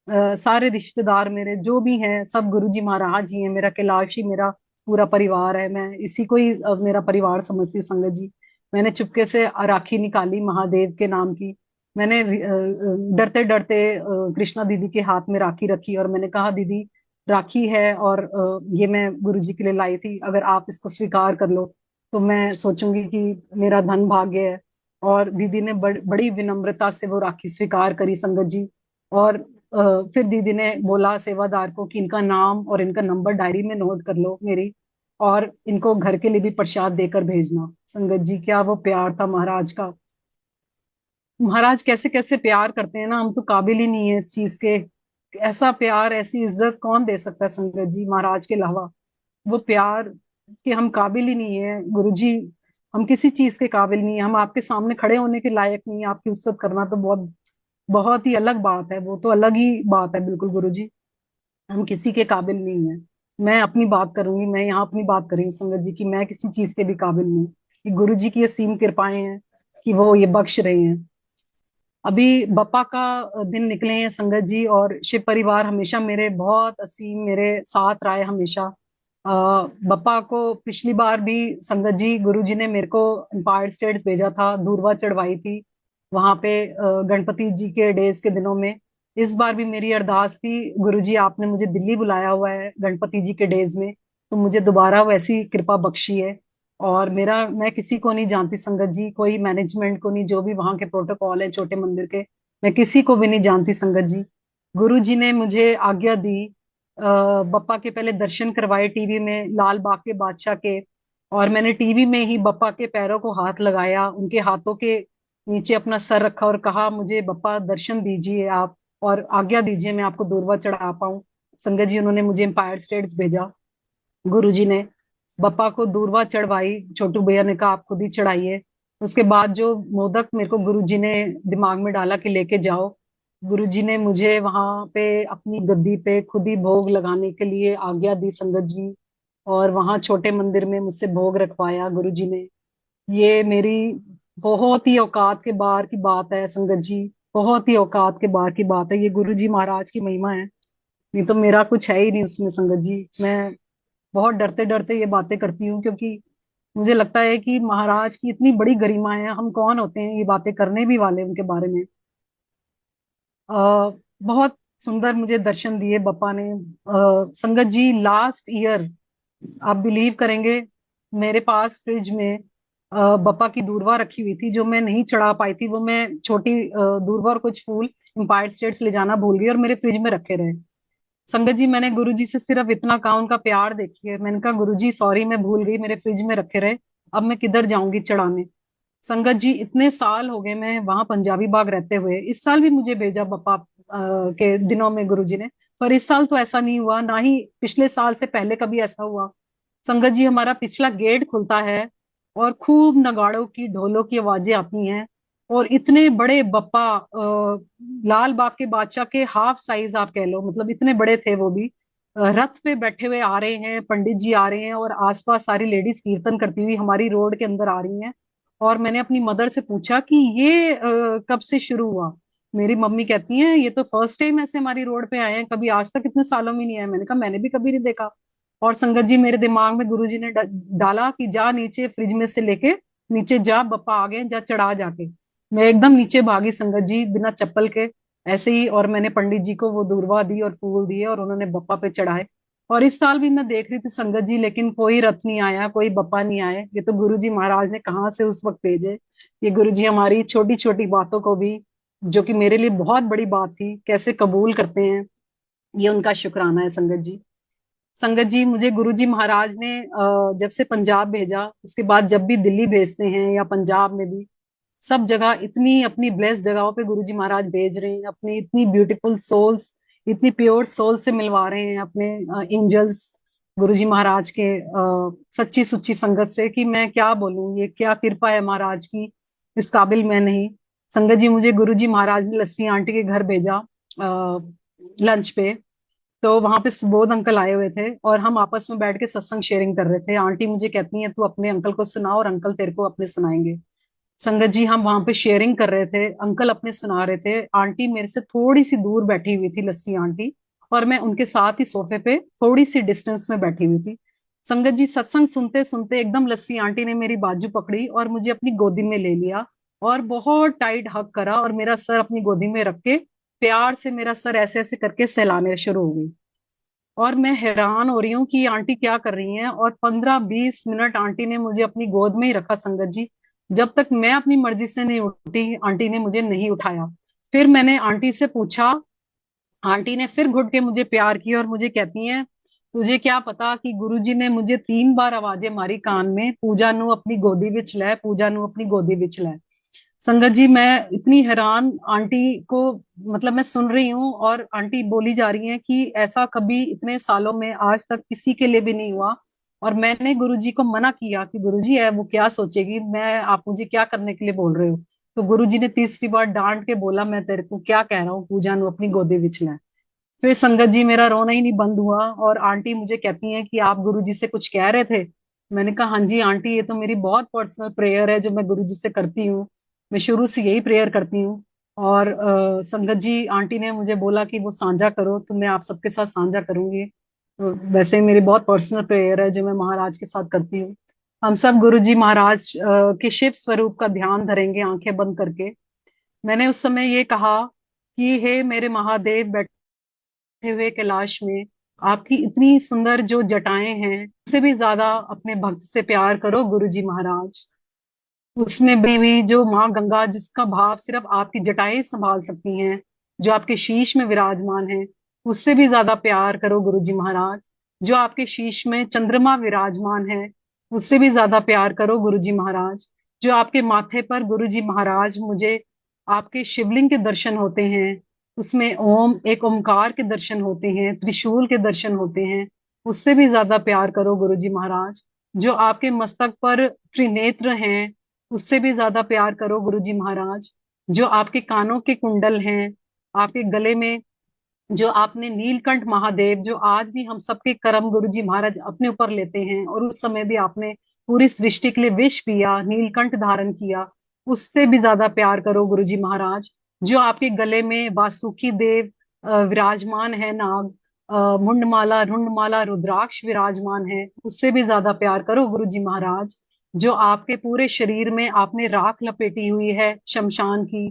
सारे रिश्तेदार मेरे जो भी हैं सब गुरुजी महाराज ही हैं। मेरा कैलाश ही मेरा पूरा परिवार है, मैं इसी को ही मेरा परिवार समझती हूँ संगत जी। मैंने चुपके से राखी निकाली महादेव के नाम की। मैंने डरते डरते कृष्णा दीदी के हाथ में राखी रखी और मैंने कहा दीदी राखी है, और ये मैं गुरुजी के लिए लाई थी, अगर आप इसको स्वीकार कर लो तो मैं सोचूंगी कि मेरा धन भाग्य है। और दीदी ने बड़ी विनम्रता से वो राखी स्वीकार करी संगत जी। और फिर दीदी ने बोला सेवादार को कि इनका नाम और इनका नंबर डायरी में नोट कर लो मेरी, और इनको घर के लिए भी प्रसाद देकर भेजना। संगत जी क्या वो प्यार था महाराज का। महाराज कैसे कैसे प्यार करते हैं ना, हम तो काबिल ही नहीं है इस चीज के। ऐसा प्यार, ऐसी इज्जत कौन दे सकता है संगत जी महाराज के अलावा। वो प्यार कि हम काबिल ही नहीं है गुरु जी। हम किसी चीज के काबिल नहीं है, हम आपके सामने खड़े होने के लायक नहीं है। आपकी इज्जत करना तो बहुत बहुत ही अलग बात है, वो तो अलग ही बात है बिल्कुल गुरु जी। हम किसी के काबिल नहीं है। मैं अपनी बात करूंगी, मैं यहाँ अपनी बात करी हूँ संगत जी की मैं किसी चीज के भी काबिल नहीं। कि गुरु जी की ये सीम कृपाएं हैं कि वो ये बख्श रहे हैं। अभी बप्पा का दिन निकले हैं संगत जी, और शिव परिवार हमेशा मेरे बहुत असीम मेरे साथ रहा है हमेशा। बप्पा को पिछली बार भी संगत जी गुरु जी ने मेरे को एम्पायर स्टेट्स भेजा था, दूरवा चढ़वाई थी वहां पे गणपति जी के डेज के दिनों में। इस बार भी मेरी अरदास थी, गुरु जी आपने मुझे दिल्ली बुलाया हुआ है गणपति जी के डेज में, तो मुझे दोबारा वैसी कृपा बख्शी है। और मेरा, मैं किसी को नहीं जानती संगत जी, कोई मैनेजमेंट को नहीं, जो भी वहां के प्रोटोकॉल है छोटे मंदिर के, मैं किसी को भी नहीं जानती संगत जी। गुरु जी ने मुझे आज्ञा दी, बप्पा के पहले दर्शन करवाए टीवी में लाल बाग के बादशाह के। और मैंने टीवी में ही बप्पा के पैरों को हाथ लगाया, उनके हाथों के नीचे अपना सर रखा और कहा मुझे बप्पा दर्शन दीजिए आप, और आज्ञा दीजिए मैं आपको दूरवा चढ़ा पाऊं। संगत जी उन्होंने मुझे एम्पायर स्टेट्स भेजा। गुरुजी ने बप्पा को दूरवा चढ़वाई, छोटू भैया ने कहा आप खुद ही चढ़ाइए। उसके बाद जो मोदक मेरे को गुरुजी ने दिमाग में डाला कि लेके जाओ, गुरुजी ने मुझे वहां पे अपनी गद्दी पे खुद ही भोग लगाने के लिए आज्ञा दी संगत जी। और वहां छोटे मंदिर में मुझसे भोग रखवाया गुरुजी ने। ये मेरी बहुत ही औकात के बाहर की बात है संगत जी, बहुत ही औकात के बाहर की बात है। ये गुरुजी महाराज की महिमा है, नहीं तो मेरा कुछ है ही नहीं उसमें संगत जी। मैं बहुत डरते डरते ये बातें करती हूँ, क्योंकि मुझे लगता है कि महाराज की इतनी बड़ी गरिमा है, हम कौन होते हैं ये बातें करने भी वाले उनके बारे में। बहुत सुंदर मुझे दर्शन दिए बप्पा ने। संगत जी लास्ट ईयर, आप बिलीव करेंगे, मेरे पास फ्रिज में बप्पा की दूर्वा रखी हुई थी जो मैं नहीं चढ़ा पाई थी, वो मैं छोटी दूर्वा और कुछ फूल एम्पायर स्टेट्स ले जाना भूल गई और मेरे फ्रिज में रखे रहे। संगत जी मैंने गुरुजी से सिर्फ इतना कहा, उनका प्यार देखिए, मैंने कहा गुरुजी सॉरी मैं भूल गई, मेरे फ्रिज में रखे रहे, अब मैं किधर जाऊंगी चढ़ाने। संगत जी इतने साल हो गए मैं वहां पंजाबी बाग रहते हुए, इस साल भी मुझे भेजा बप्पा के दिनों में गुरुजी ने, पर इस साल तो ऐसा नहीं हुआ, ना ही पिछले साल से पहले कभी ऐसा हुआ। संगत जी हमारा पिछला गेट खुलता है और खूब नगाड़ों की ढोलों की आवाजें आती हैं, और इतने बड़े बप्पा लाल बाग के बादशाह के हाफ साइज आप कह लो, मतलब इतने बड़े थे वो भी, रथ पे बैठे हुए आ रहे हैं, पंडित जी आ रहे हैं और आसपास सारी लेडीज कीर्तन करती हुई हमारी रोड के अंदर आ रही हैं। और मैंने अपनी मदर से पूछा कि ये कब से शुरू हुआ। मेरी मम्मी कहती हैं ये तो फर्स्ट टाइम ऐसे हमारी रोड पे आए हैं, कभी आज तक इतने सालों में नहीं आए। मैंने कहा मैंने भी कभी नहीं देखा। और संगत जी मेरे दिमाग में गुरुजी ने डाला कि जा नीचे फ्रिज में से लेके नीचे जा, बप्पा आ गए, जा चढ़ा जाके। मैं एकदम नीचे भागी संगत जी बिना चप्पल के ऐसे ही, और मैंने पंडित जी को वो दूर्वा दी और फूल दिए और उन्होंने बप्पा पे चढ़ाए। और इस साल भी मैं देख रही थी संगत जी, लेकिन कोई रथ नहीं आया, कोई बप्पा नहीं आए, ये तो गुरु जी महाराज ने कहाँ से उस वक्त भेजे। ये गुरु जी हमारी छोटी छोटी बातों को भी, जो कि मेरे लिए बहुत बड़ी बात थी, कैसे कबूल करते हैं, ये उनका शुक्राना है संगत जी। संगत जी मुझे गुरु जी महाराज ने जब से पंजाब भेजा, उसके बाद जब भी दिल्ली भेजते हैं या पंजाब में भी, सब जगह इतनी अपनी ब्लेस्ड जगहों पे गुरुजी महाराज भेज रहे हैं, अपनी इतनी ब्यूटीफुल सोल्स, इतनी प्योर सोल से मिलवा रहे हैं अपने एंजल्स गुरुजी महाराज के सच्ची सुच्ची संगत से, कि मैं क्या बोलूं, ये क्या कृपा है महाराज की, इस काबिल मैं नहीं। संगत जी मुझे गुरुजी महाराज ने लस्सी आंटी के घर भेजा लंच पे। तो वहां पे सुबोध अंकल आए हुए थे और हम आपस में बैठ के सत्संग शेयरिंग कर रहे थे। आंटी मुझे कहती है तू अपने अंकल को सुना और अंकल तेरे को अपने सुनाएंगे। संगत जी हम वहां पे शेयरिंग कर रहे थे, अंकल अपने सुना रहे थे, आंटी मेरे से थोड़ी सी दूर बैठी हुई थी, लस्सी आंटी, और मैं उनके साथ ही सोफे पे थोड़ी सी डिस्टेंस में बैठी हुई थी। संगत जी सत्संग सुनते सुनते एकदम लस्सी आंटी ने मेरी बाजू पकड़ी और मुझे अपनी गोदी में ले लिया और बहुत टाइट हग करा और मेरा सर अपनी गोदी में रख के प्यार से मेरा सर ऐसे ऐसे करके सहलाने शुरू हो गई। और मैं हैरान हो रही हूँ कि आंटी क्या कर रही हैं, और 15-20 मिनट आंटी ने मुझे अपनी गोद में ही रखा संगत जी। जब तक मैं अपनी मर्जी से नहीं उठी आंटी ने मुझे नहीं उठाया। फिर मैंने आंटी से पूछा, आंटी ने फिर घुट के मुझे प्यार किया और मुझे कहती हैं तुझे क्या पता कि गुरुजी ने मुझे 3 बार आवाजें मारी कान में, पूजा नू अपनी गोदी विच लै, पूजा नू अपनी गोदी विच लै। संगत जी मैं इतनी हैरान आंटी को, मतलब मैं सुन रही हूँ और आंटी बोली जा रही हैं कि ऐसा कभी इतने सालों में आज तक किसी के लिए भी नहीं हुआ। और मैंने गुरुजी को मना किया कि गुरुजी है वो क्या सोचेगी, मैं आप मुझे क्या करने के लिए बोल रहे हो। तो गुरुजी ने तीसरी बार डांट के बोला मैं तेरे को क्या कह रहा हूँ, पूजा नु अपनी गोदी विच ले। फिर संगत जी मेरा रोना ही नहीं बंद हुआ और आंटी मुझे कहती हैं कि आप गुरुजी से कुछ कह रहे थे। मैंने कहा हाँ जी आंटी, ये तो मेरी बहुत पर्सनल प्रेयर है जो मैं गुरुजी से करती हूँ, मैं शुरू से यही प्रेयर करती हूँ। और संगत जी आंटी ने मुझे बोला कि वो साझा करो, तो मैं आप सबके साथ साझा करूंगी। वैसे ही मेरी बहुत पर्सनल प्रेयर है जो मैं महाराज के साथ करती हूँ। हम सब गुरु जी महाराज के शिव स्वरूप का ध्यान धरेंगे आंखें बंद करके। मैंने उस समय ये कहा कि हे मेरे महादेव बैठे हुए कैलाश में, आपकी इतनी सुंदर जो जटाएं हैं, उससे भी ज्यादा अपने भक्त से प्यार करो गुरु जी महाराज। उसमें बनी हुई जो माँ गंगा जिसका भाव सिर्फ आपकी जटाएं संभाल सकती हैं, जो आपके शीश में विराजमान है, उससे भी ज्यादा प्यार करो गुरु जी महाराज। जो आपके शीश में चंद्रमा विराजमान है, उससे भी ज्यादा प्यार करो गुरु जी महाराज। जो आपके माथे पर गुरु जी महाराज मुझे आपके शिवलिंग के दर्शन होते हैं, उसमें ओम एक ओमकार के दर्शन होते हैं, त्रिशूल के दर्शन होते हैं, उससे भी ज्यादा प्यार करो गुरु जी महाराज। जो आपके मस्तक पर त्रिनेत्र हैं, उससे भी ज्यादा प्यार करो गुरु जी महाराज। जो आपके कानों के कुंडल हैं, आपके गले में जो आपने नीलकंठ महादेव, जो आज भी हम सबके कर्म गुरु जी महाराज अपने ऊपर लेते हैं, और उस समय भी आपने पूरी सृष्टि के लिए विष पिया, नीलकंठ धारण किया, उससे भी ज्यादा प्यार करो गुरु जी महाराज। जो आपके गले में वासुकी देव विराजमान है, नाग मुंडमाला रुंडमाला रुद्राक्ष विराजमान है, उससे भी ज्यादा प्यार करो गुरु जी महाराज। जो आपके पूरे शरीर में आपने राख लपेटी हुई है शमशान की,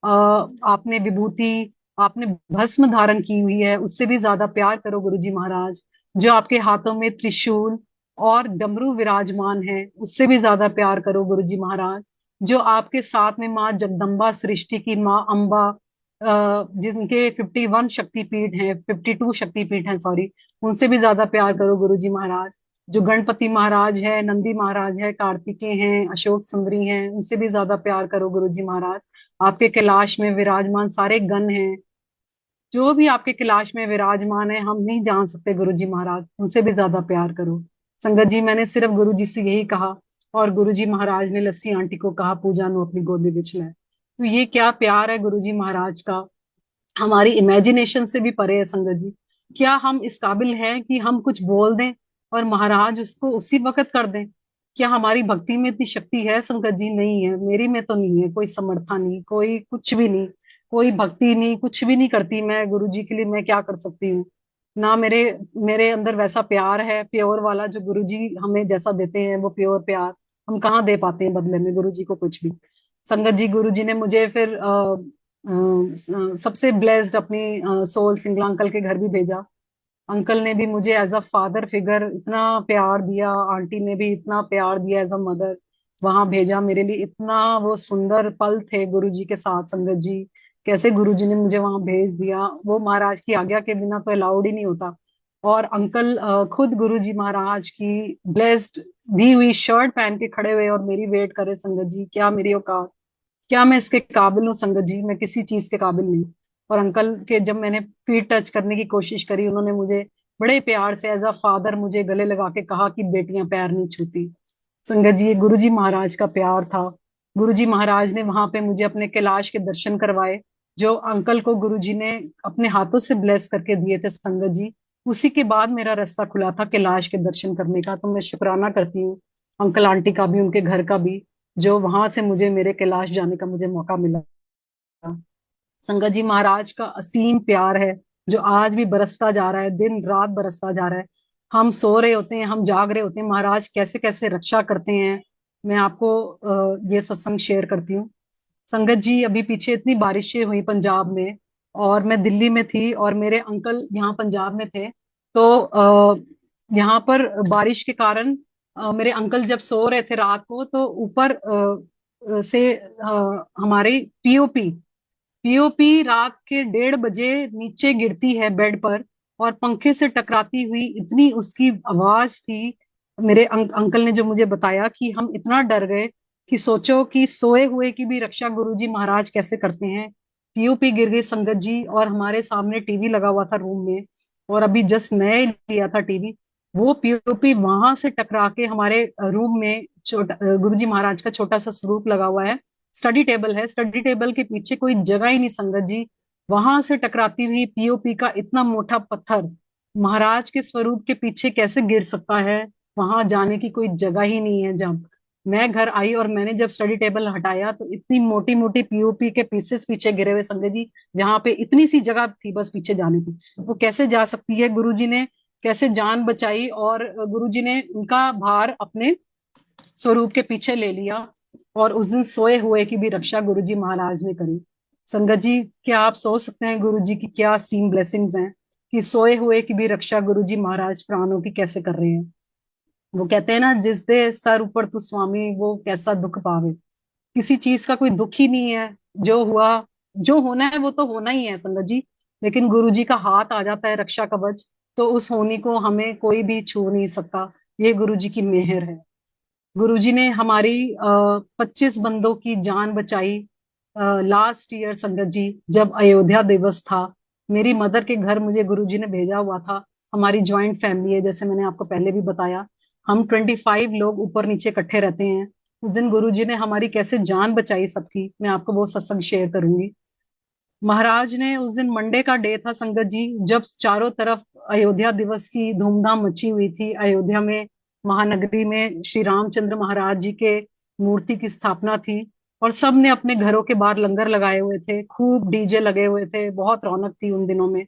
आपने विभूति, आपने भस्म धारण की हुई है, उससे भी ज्यादा प्यार करो गुरु जी महाराज। जो आपके हाथों में त्रिशूल और डमरू विराजमान है, उससे भी ज्यादा प्यार करो गुरु जी महाराज। जो आपके साथ में माँ जगदम्बा, सृष्टि की माँ अम्बा, जिनके 51 शक्तिपीठ हैं, 52 शक्तिपीठ हैं सॉरी, उनसे भी ज्यादा प्यार करो गुरु जी महाराज। जो गणपति महाराज है, नंदी महाराज है, कार्तिकेय हैं, अशोक सुंदरी हैं, उनसे भी ज्यादा प्यार करो गुरु जी महाराज। आपके कैलाश में विराजमान सारे गण हैं, जो भी आपके कैलाश में विराजमान है, हम नहीं जान सकते गुरु जी महाराज, उनसे भी ज्यादा प्यार करो। संगत जी, मैंने सिर्फ गुरु जी से यही कहा, और गुरु जी महाराज ने लस्सी आंटी को कहा पूजा नो अपनी गोद बिछ ले। तो ये क्या प्यार है गुरु जी महाराज का, हमारी इमेजिनेशन से भी परे है संगत जी। क्या हम इस काबिल हैं कि हम कुछ बोल दें और महाराज उसको उसी वक्त कर दें? क्या हमारी भक्ति में इतनी शक्ति है संगत जी? नहीं है, मेरी में तो नहीं है, कोई समर्था नहीं, कोई कुछ भी नहीं, कोई भक्ति नहीं, कुछ भी नहीं करती मैं गुरु जी के लिए। मैं क्या कर सकती हूँ? ना मेरे मेरे अंदर वैसा प्यार है प्योर वाला, जो गुरु जी हमें जैसा देते हैं वो प्योर प्यार हम कहाँ दे पाते हैं बदले में गुरु जी को कुछ भी। संगत जी, गुरु जी ने मुझे फिर सबसे ब्लेस्ड अपनी सोल सिंगला अंकल के घर भी भेजा। अंकल ने भी मुझे एज अ फादर फिगर इतना प्यार दिया, आंटी ने भी इतना प्यार दिया एज अ मदर, वहां भेजा मेरे लिए। इतना वो सुंदर पल थे गुरु जी के साथ संगत जी, कैसे गुरु जी ने मुझे वहां भेज दिया, वो महाराज की आज्ञा के बिना तो अलाउड ही नहीं होता। और अंकल खुद गुरु जी महाराज की ब्लेस्ड दी हुई शर्ट पहन के खड़े हुए और मेरी वेट करे संगत जी। क्या मेरी औकात, क्या मैं इसके काबिल हूँ संगत जी? मैं किसी चीज के काबिल नहीं। और अंकल के जब मैंने फीट टच करने की कोशिश करी, उन्होंने मुझे बड़े प्यार से एज अ फादर मुझे गले लगा के कहा कि बेटियां पैर नहीं छूती। संगत जी, ये गुरु जी महाराज का प्यार था। गुरु जी महाराज ने वहां पे मुझे अपने कैलाश के दर्शन करवाए, जो अंकल को गुरु जी ने अपने हाथों से ब्लेस करके दिए थे संगत जी। उसी के बाद मेरा रास्ता खुला था कैलाश के दर्शन करने का। तो मैं शुक्राना करती हूँ अंकल आंटी का भी, उनके घर का भी, जो वहां से मुझे मेरे कैलाश जाने का मुझे मौका मिला। संगत जी, महाराज का असीम प्यार है, जो आज भी बरसता जा रहा है, दिन रात बरसता जा रहा है। हम सो रहे होते हैं, हम जाग रहे होते हैं, महाराज कैसे कैसे रक्षा करते हैं। मैं आपको ये सत्संग शेयर करती हूँ। संगत जी, अभी पीछे इतनी बारिशें हुई पंजाब में, और मैं दिल्ली में थी और मेरे अंकल यहाँ पंजाब में थे। तो यहाँ पर बारिश के कारण मेरे अंकल जब सो रहे थे रात को, तो ऊपर से हमारी पीओपी रात के 1:30 बजे नीचे गिरती है बेड पर, और पंखे से टकराती हुई इतनी उसकी आवाज थी। मेरे अंकल ने जो मुझे बताया कि हम इतना डर गए कि सोचो कि सोए हुए की भी रक्षा गुरुजी महाराज कैसे करते हैं। पीओपी गिर गई संगत जी, और हमारे सामने टीवी लगा हुआ था रूम में, और अभी जस्ट नए लिया था टीवी। वो पीओपी वहां से टकरा के हमारे रूम में, छोटा गुरुजी महाराज का छोटा सा स्वरूप लगा हुआ है, स्टडी टेबल है, स्टडी टेबल के पीछे कोई जगह ही नहीं संगत जी। वहां से टकराती हुई पीओपी का इतना मोटा पत्थर महाराज के स्वरूप के पीछे कैसे गिर सकता है? वहां जाने की कोई जगह ही नहीं है। जब मैं घर आई और मैंने जब स्टडी टेबल हटाया, तो इतनी मोटी मोटी पीओपी के पीसेस पीछे गिरे हुए संजय जी, जहाँ पे इतनी सी जगह थी बस पीछे जाने की, वो कैसे जा सकती है? गुरुजी ने कैसे जान बचाई, और गुरुजी ने उनका भार अपने स्वरूप के पीछे ले लिया, और उस दिन सोए हुए की भी रक्षा गुरुजी महाराज ने करी। संगत जी, क्या आप सोच सकते हैं गुरुजी की क्या सीम ब्लेसिंग्स हैं, कि सोए हुए की भी रक्षा गुरुजी महाराज प्राणों की कैसे कर रहे हैं। वो कहते हैं ना, जिस दे सर ऊपर तू स्वामी, वो कैसा दुख पावे। किसी चीज का कोई दुख ही नहीं है। जो हुआ, जो होना है वो तो होना ही है संगत जी, लेकिन गुरु जी का हाथ आ जाता है रक्षा कवच, तो उस होनी को हमें कोई भी छू नहीं सकता। ये गुरु जी की मेहर है। गुरु जी ने हमारी 25 बंदों की जान बचाई लास्ट ईयर संगत जी, जब अयोध्या दिवस था। मेरी मदर के घर मुझे गुरु जी ने भेजा हुआ था। हमारी ज्वाइंट फैमिली है, जैसे मैंने आपको पहले भी बताया, हम 25 लोग ऊपर नीचे इकट्ठे रहते हैं। उस दिन गुरु जी ने हमारी कैसे जान बचाई सबकी, मैं आपको वो सत्संग शेयर करूंगी। महाराज ने उस दिन मंडे का डे था संगत जी, जब चारों तरफ अयोध्या दिवस की धूमधाम मची हुई थी। अयोध्या में, महानगरी में श्री रामचंद्र महाराज जी के मूर्ति की स्थापना थी, और सब ने अपने घरों के बाहर लंगर लगाए हुए थे, खूब डीजे लगे हुए थे, बहुत रौनक थी उन दिनों में।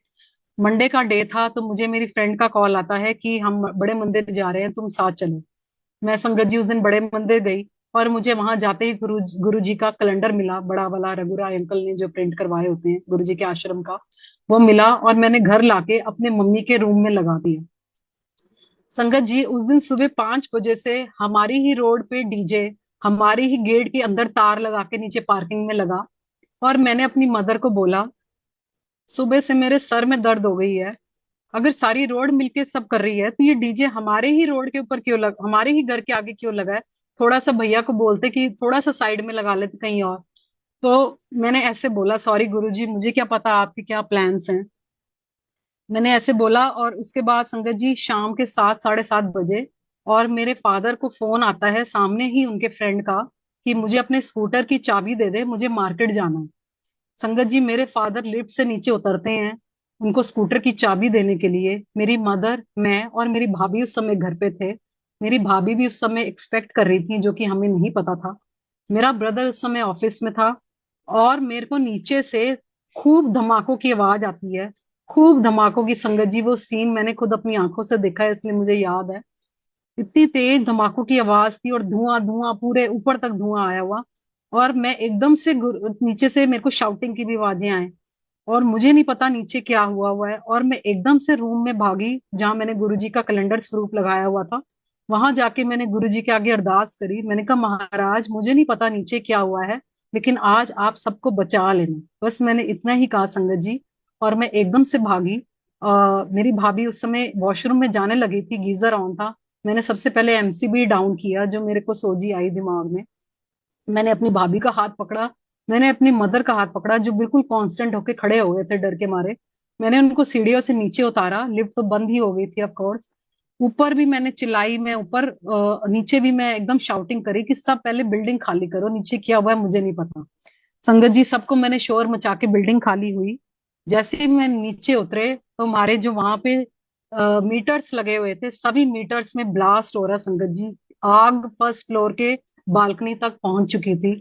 मंडे का डे था, तो मुझे मेरी फ्रेंड का कॉल आता है कि हम बड़े मंदिर जा रहे हैं, तुम साथ चलो। मैं संगत जी उस दिन बड़े मंदिर गई, और मुझे वहां जाते ही गुरु जी का कैलेंडर मिला, बड़ा वाला रघुराय अंकल ने जो प्रिंट करवाए होते हैं गुरु जी के आश्रम का, वो मिला, और मैंने घर लाके अपने मम्मी के रूम में लगा दिया। संगत जी, उस दिन सुबह 5 बजे से हमारी ही रोड पे डीजे, हमारी ही गेट के अंदर तार लगा के नीचे पार्किंग में लगा। और मैंने अपनी मदर को बोला, सुबह से मेरे सर में दर्द हो गई है। अगर सारी रोड मिलके सब कर रही है तो ये डीजे हमारे ही रोड के ऊपर क्यों हमारे ही घर के आगे क्यों लगा है? थोड़ा सा भैया को बोलते कि थोड़ा सा साइड में लगा लेते कहीं और। तो मैंने ऐसे बोला, सॉरी गुरुजी, मुझे क्या पता आपके क्या प्लान्स हैं। मैंने ऐसे बोला। और उसके बाद संगत जी, शाम के 7, 7:30 बजे और मेरे फादर को फोन आता है सामने ही उनके फ्रेंड का, कि मुझे अपने स्कूटर की चाबी दे दे, मुझे मार्केट जाना है। संगत जी, मेरे फादर लिफ्ट से नीचे उतरते हैं उनको स्कूटर की चाबी देने के लिए। मेरी मदर, मैं और मेरी भाभी उस समय घर पे थे। मेरी भाभी भी उस समय एक्सपेक्ट कर रही थी, जो कि हमें नहीं पता था। मेरा ब्रदर उस समय ऑफिस में था। और मेरे को नीचे से खूब धमाकों की आवाज आती है, खूब धमाकों की। संगत जी, वो सीन मैंने खुद अपनी आंखों से देखा है, इसलिए मुझे याद है। इतनी तेज धमाकों की आवाज थी और धुआं धुआं पूरे ऊपर तक धुआं आया हुआ। और मैं एकदम से नीचे से मेरे को शाउटिंग की भी आवाजें आए। और मुझे नहीं पता नीचे क्या हुआ हुआ है। और मैं एकदम से रूम में भागी जहां मैंने गुरुजी का कैलेंडर स्वरूप लगाया हुआ था। वहां जाके मैंने गुरुजी के आगे अरदास करी। मैंने कहा, महाराज मुझे नहीं पता नीचे क्या हुआ है, लेकिन आज आप सबको बचा लेना। बस मैंने इतना ही कहा संगत जी। और मैं एकदम से भागी। मेरी भाभी उस समय वॉशरूम में जाने लगी थी, गीजर ऑन था। मैंने सबसे पहले एमसीबी डाउन किया, जो मेरे को सोजी आई दिमाग में। मैंने अपनी भाभी का हाथ पकड़ा। मैंने अपनी मदर का हाथ पकड़ा, जो बिल्कुल कांस्टेंट होके खड़े हो गए थे डर के मारे। मैंने उनको सीढ़ियों से नीचे उतारा। लिफ्ट तो बंद ही हो गई थी ऑफ कोर्स। ऊपर भी मैंने चिल्लाई, मैं ऊपर नीचे भी मैं एकदम शाउटिंग करी कि सब पहले बिल्डिंग खाली करो, नीचे क्या हुआ है मुझे नहीं पता। संगत जी, सबको मैंने शोर मचा के बिल्डिंग खाली हुई। जैसे ही मैं नीचे उतरे तो हमारे जो वहां पे मीटर्स लगे हुए थे, सभी मीटर्स में ब्लास्ट हो रहा संगत जी। आग फर्स्ट फ्लोर के बालकनी तक पहुंच चुकी थी।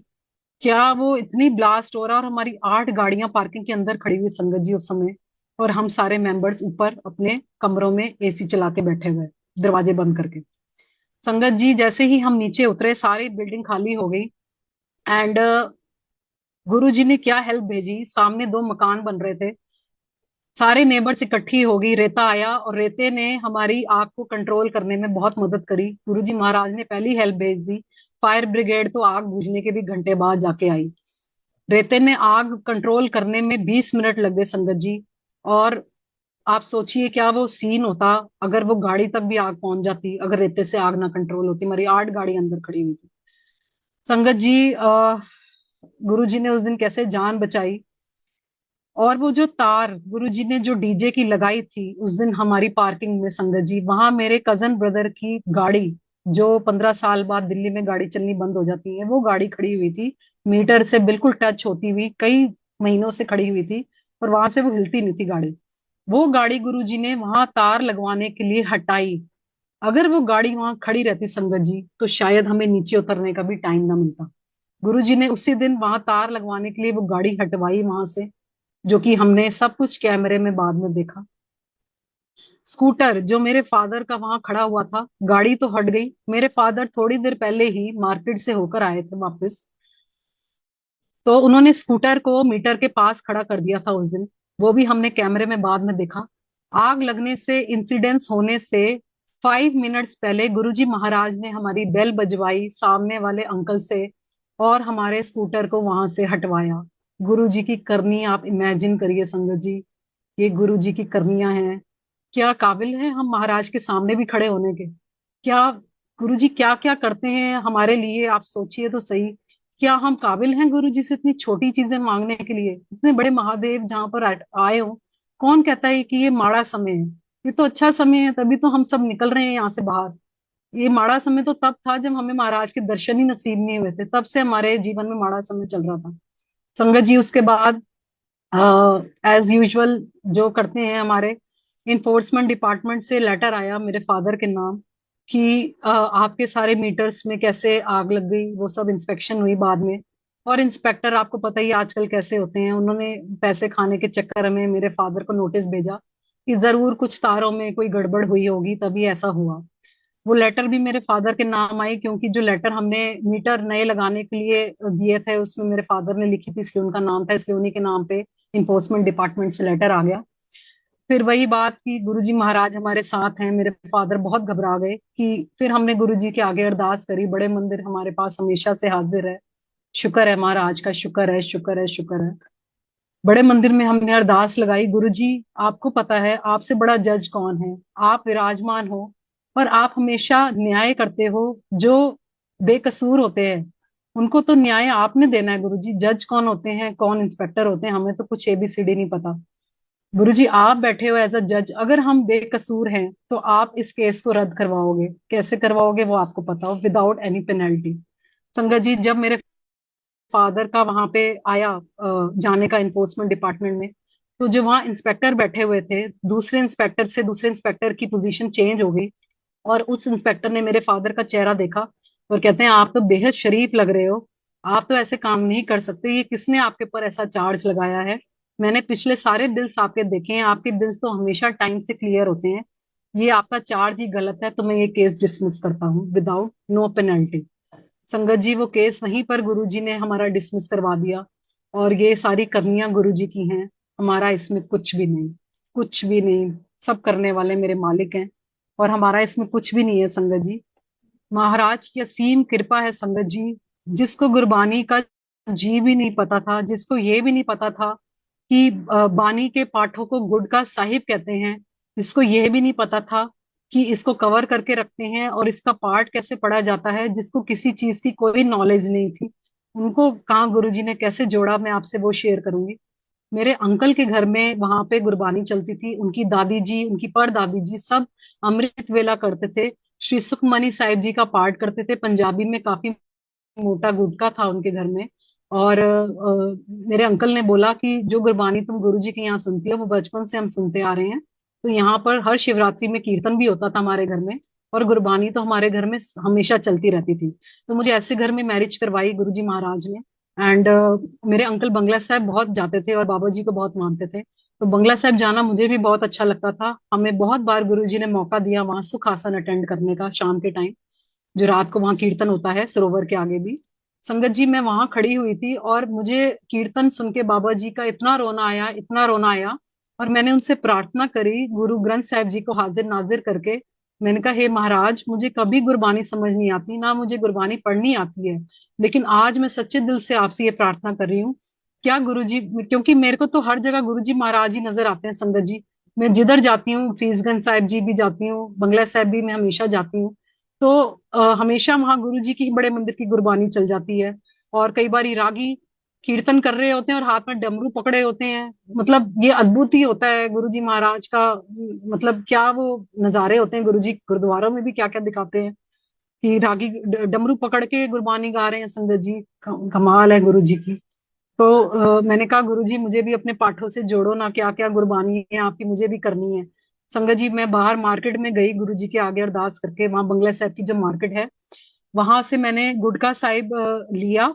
क्या वो इतनी ब्लास्ट हो रहा, और हमारी 8 गाड़ियां पार्किंग के अंदर खड़ी हुई संगत जी उस समय। और हम सारे मेंबर्स ऊपर अपने कमरों में एसी चला के बैठे हुए, दरवाजे बंद करके। संगत जी, जैसे ही हम नीचे उतरे सारी बिल्डिंग खाली हो गई। एंड गुरु जी ने क्या हेल्प भेजी, सामने 2 मकान बन रहे थे। सारे नेबर्स इकट्ठी हो गई, रेता आया और रेते ने हमारी आग को कंट्रोल करने में बहुत मदद करी। गुरुजी महाराज ने पहली हेल्प भेज दी। फायर ब्रिगेड तो आग बुझने के भी घंटे बाद जाके आई। रेते ने आग कंट्रोल करने में 20 मिनट लग गए संगत जी। और आप सोचिए क्या वो सीन होता अगर वो गाड़ी तक भी आग पहुंच जाती, अगर रेते से आग ना कंट्रोल होती। हमारी 8 गाड़ी अंदर खड़ी हुई थी। संगत जी, गुरु जी ने उस दिन कैसे जान बचाई। और वो जो तार गुरुजी ने जो डीजे की लगाई थी उस दिन हमारी पार्किंग में संगत जी, वहां मेरे कजन ब्रदर की गाड़ी, जो 15 साल बाद दिल्ली में गाड़ी चलनी बंद हो जाती है, वो गाड़ी खड़ी हुई थी। मीटर से बिल्कुल टच होती हुई कई महीनों से खड़ी हुई थी। और वहां से वो हिलती नहीं थी गाड़ी। वो गाड़ी गुरुजी ने वहां तार लगवाने के लिए हटाई। अगर वो गाड़ी वहां खड़ी रहती संगत जी, तो शायद हमें नीचे उतरने का भी टाइम ना मिलता। गुरुजी ने उसी दिन वहां तार लगवाने के लिए वो गाड़ी हटवाई वहां से, जो कि हमने सब कुछ कैमरे में बाद में देखा। स्कूटर जो मेरे फादर का वहां खड़ा हुआ था, गाड़ी तो हट गई। मेरे फादर थोड़ी देर पहले ही मार्केट से होकर आए थे वापस। तो उन्होंने स्कूटर को मीटर के पास खड़ा कर दिया था उस दिन। वो भी हमने कैमरे में बाद में देखा। आग लगने से, इंसिडेंस होने से 5 मिनट्स पहले गुरुजी महाराज ने हमारी बेल बजवाई सामने वाले अंकल से, और हमारे स्कूटर को वहां से हटवाया। गुरुजी की करनी आप इमेजिन करिए संगत जी। ये गुरु जी की करनियां हैं। क्या काबिल है हम महाराज के सामने भी खड़े होने के? क्या गुरु जी क्या क्या करते हैं हमारे लिए, आप सोचिए तो सही। क्या हम काबिल हैं गुरु जी से इतनी छोटी चीजें मांगने के लिए? इतने बड़े महादेव जहां पर आए हो, कौन कहता है कि ये माड़ा समय है? ये तो अच्छा समय है, तभी तो हम सब निकल रहे हैं यहाँ से बाहर। ये माड़ा समय तो तब था जब हमें महाराज के दर्शन ही नसीब नहीं हुए थे, तब से हमारे जीवन में माड़ा समय चल रहा था। संगत जी, उसके बाद एज यूजुअल जो करते हैं हमारे इन्फोर्समेंट डिपार्टमेंट से लेटर आया मेरे फादर के नाम, कि आपके सारे मीटर्स में कैसे आग लग गई। वो सब इंस्पेक्शन हुई बाद में। और इंस्पेक्टर आपको पता ही आजकल कैसे होते हैं, उन्होंने पैसे खाने के चक्कर में मेरे फादर को नोटिस भेजा कि जरूर कुछ तारों में कोई गड़बड़ हुई होगी, तभी ऐसा हुआ। वो लेटर भी मेरे फादर के नाम आई, क्योंकि जो लेटर हमने मीटर नए लगाने के लिए दिए थे उसमें मेरे फादर ने लिखी थी, इसलिए उनका नाम था, इसलिए उन्हीं के नाम पे इन्फोर्समेंट डिपार्टमेंट से लेटर आ गया। फिर वही बात कि गुरुजी महाराज हमारे साथ हैं, मेरे फादर बहुत घबरा गए कि फिर हमने गुरुजी के आगे अरदास करी, बड़े मंदिर हमारे पास हमेशा से हाजिर है, शुक्र है महाराज का, शुक्र है, शुक्र है, शुक्र है। बड़े मंदिर में हमने अरदास लगाई, गुरुजी आपको पता है आपसे बड़ा जज कौन है, आप विराजमान हो और आप हमेशा न्याय करते हो, जो बेकसूर होते हैं उनको तो न्याय आपने देना है गुरुजी, जज कौन होते हैं, कौन इंस्पेक्टर होते हैं, हमें तो कुछ एबीसीडी नहीं पता। गुरुजी आप बैठे हो एज अ जज, अगर हम बेकसूर हैं तो आप इस केस को रद्द करवाओगे, कैसे करवाओगे वो आपको पता हो, विदाउट एनी पेनल्टी। संगत जी, जब मेरे फादर का वहां पे आया जाने का इन्फोर्समेंट डिपार्टमेंट में, तो जो वहाँ इंस्पेक्टर बैठे हुए थे, दूसरे इंस्पेक्टर से दूसरे इंस्पेक्टर की पोजीशन चेंज हो गई, और उस इंस्पेक्टर ने मेरे फादर का चेहरा देखा और कहते हैं आप तो बेहद शरीफ लग रहे हो, आप तो ऐसे काम नहीं कर सकते, ये किसने आपके ऊपर ऐसा चार्ज लगाया है, मैंने पिछले सारे बिल्स आपके देखे हैं, आपके बिल्स तो हमेशा टाइम से क्लियर होते हैं, ये आपका चार्ज ही गलत है, तो मैं ये केस डिसमिस करता हूँ विदाउट नो पेनल्टी। संगत जी, वो केस वहीं पर गुरुजी ने हमारा डिसमिस करवा दिया, और ये सारी करनियां गुरुजी की हैं, हमारा इसमें कुछ भी नहीं, कुछ भी नहीं, सब करने वाले मेरे मालिक हैं, और हमारा इसमें कुछ भी नहीं है संगत जी। महाराज की असीम कृपा है संगत जी, जिसको गुरबानी का जी भी नहीं पता था, जिसको ये भी नहीं पता था कि बानी के पाठों को गुटका साहिब कहते हैं, जिसको ये भी नहीं पता था कि इसको कवर करके रखते हैं और इसका पाठ कैसे पढ़ा जाता है, जिसको किसी चीज की कोई नॉलेज नहीं थी, उनको कहाँ गुरुजी ने कैसे जोड़ा, मैं आपसे वो शेयर करूंगी। मेरे अंकल के घर में वहां पे गुरबानी चलती थी, उनकी दादी जी, उनकी परदादी जी सब अमृत वेला करते थे, श्री सुखमनी साहिब जी का पाठ करते थे, पंजाबी में काफी मोटा गुटका था उनके घर में। और मेरे अंकल ने बोला कि जो गुरबानी तुम गुरुजी के यहाँ सुनती हो वो बचपन से हम सुनते आ रहे हैं, तो यहाँ पर हर शिवरात्रि में कीर्तन भी होता था हमारे घर में, और गुरबानी तो हमारे घर में हमेशा चलती रहती थी। तो मुझे ऐसे घर में मैरिज करवाई गुरुजी महाराज ने। एंड मेरे अंकल बंगला साहब बहुत जाते थे और बाबा जी को बहुत मानते थे, तो बंगला साहब जाना मुझे भी बहुत अच्छा लगता था, हमें बहुत बार गुरुजी ने मौका दिया वहां सुखासन अटेंड करने का शाम के टाइम, जो रात को वहां कीर्तन होता है सरोवर के आगे भी। संगत जी, मैं वहां खड़ी हुई थी और मुझे कीर्तन सुन के बाबा जी का इतना रोना आया, इतना रोना आया, और मैंने उनसे प्रार्थना करी गुरु ग्रंथ साहिब जी को हाजिर नाजिर करके। मैंने कहा हे महाराज, मुझे कभी गुरबानी समझ नहीं आती, ना मुझे गुरबानी पढ़नी आती है, लेकिन आज मैं सच्चे दिल से आपसे ये प्रार्थना कर रही हूँ, क्या गुरु जी, क्योंकि मेरे को तो हर जगह गुरु जी महाराज ही नजर आते हैं संगत जी, मैं जिधर जाती हूँ, सीसगंज साहिब जी भी जाती हूँ, बंगला साहिब भी मैं हमेशा जाती हूँ, तो हमेशा वहां गुरु जी की बड़े मंदिर की गुरबानी चल जाती है, और कई बार रागी कीर्तन कर रहे होते हैं और हाथ में डमरू पकड़े होते हैं, मतलब ये अद्भुत ही होता है गुरु जी महाराज का, मतलब क्या वो नजारे होते हैं, गुरु जी गुरुद्वारों में भी क्या क्या दिखाते हैं कि रागी डमरू पकड़ के गुरबानी गा रहे हैं संगत जी, कमाल है गुरु जी की। तो मैंने कहा गुरु जी मुझे भी अपने पाठों से जोड़ो ना, क्या क्या गुरबानी है आपकी मुझे भी करनी है। संगत जी, मैं बाहर मार्केट में गई गुरु जी के आगे अरदास करके, वहां बंगला साहब की जो मार्केट है वहां से मैंने गुटका साहिब लिया।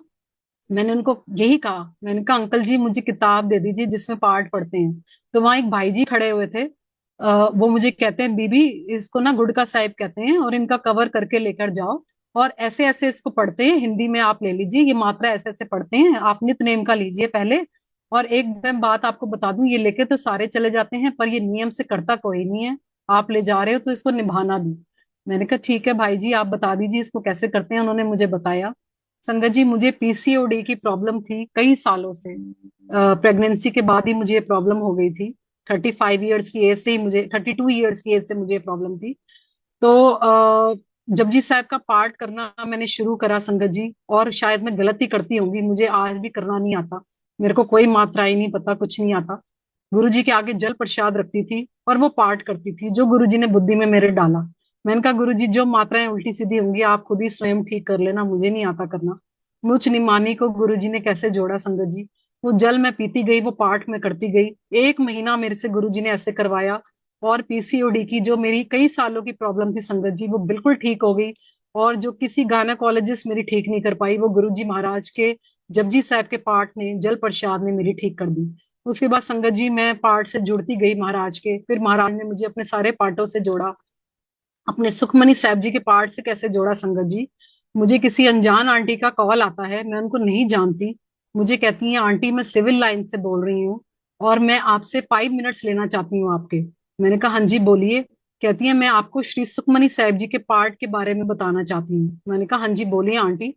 मैंने उनको यही कहा, मैंने कहा अंकल जी मुझे किताब दे दीजिए जिसमें पाठ पढ़ते हैं। तो वहां एक भाई जी खड़े हुए थे, वो मुझे कहते हैं बीबी इसको ना गुटका साहिब कहते हैं और इनका कवर करके लेकर जाओ, और ऐसे ऐसे इसको पढ़ते हैं, हिंदी में आप ले लीजिए, ये मात्रा ऐसे ऐसे पढ़ते हैं, आप नित्य का लीजिए पहले। और एक मैं बात आपको बता दूं, ये लेके तो सारे चले जाते हैं पर ये नियम से करता कोई नहीं है, आप ले जा रहे हो तो इसको निभाना भी। मैंने कहा ठीक है भाई जी, आप बता दीजिए इसको कैसे करते हैं, उन्होंने मुझे बताया। संगत जी, मुझे पीसीओडी की प्रॉब्लम थी कई सालों से, प्रेगनेंसी के बाद ही मुझे ये प्रॉब्लम हो गई थी, 35 ईयर्स की एज से ही मुझे, 32 ईयर्स की एज से मुझे प्रॉब्लम थी। तो जपजी साहब का पाठ करना मैंने शुरू करा संगत जी, और शायद मैं गलती करती होंगी, मुझे आज भी करना नहीं आता, मेरे को कोई मात्राएं नहीं पता, कुछ नहीं आता। गुरु जी के आगे जल प्रसाद रखती थी और वो पाठ करती थी जो गुरु जी ने बुद्धि में मेरे डाला। मैंने कहा गुरु जी जो मात्राएं उल्टी सीधी होंगी आप खुद ही स्वयं ठीक कर लेना, मुझे नहीं आता करना। मुझ निमानी को गुरु जी ने कैसे जोड़ा संगत जी, वो जल मैं पीती गई, वो पाठ में करती गई, 1 महीना मेरे से गुरु जी ने ऐसे करवाया, और पीसीओडी की जो मेरी कई सालों की प्रॉब्लम थी संगत जी वो बिल्कुल ठीक हो गई, और जो किसी गायनेकोलॉजिस्ट मेरी ठीक नहीं कर पाई वो गुरु जी महाराज के जपजी साहब के पाठ ने, जल प्रसाद ने मेरी ठीक कर दी। उसके बाद संगत जी मैं पाठ से जुड़ती गई महाराज के, फिर महाराज ने मुझे अपने सारे पाठों से जोड़ा, अपने सुखमनी साहब जी के पाठ से कैसे जोड़ा संगत जी। मुझे किसी अनजान आंटी का कॉल आता है, मैं उनको नहीं जानती, मुझे कहती हैं आंटी मैं सिविल लाइन से बोल रही हूँ, और मैं आपसे 5 मिनट्स लेना चाहती हूँ आपके। मैंने कहा हाँ जी बोलिए। कहती है मैं आपको श्री सुखमनी साहिब जी के पाठ के बारे में बताना चाहती हूँ। मैंने कहा हाँ जी बोलिए आंटी।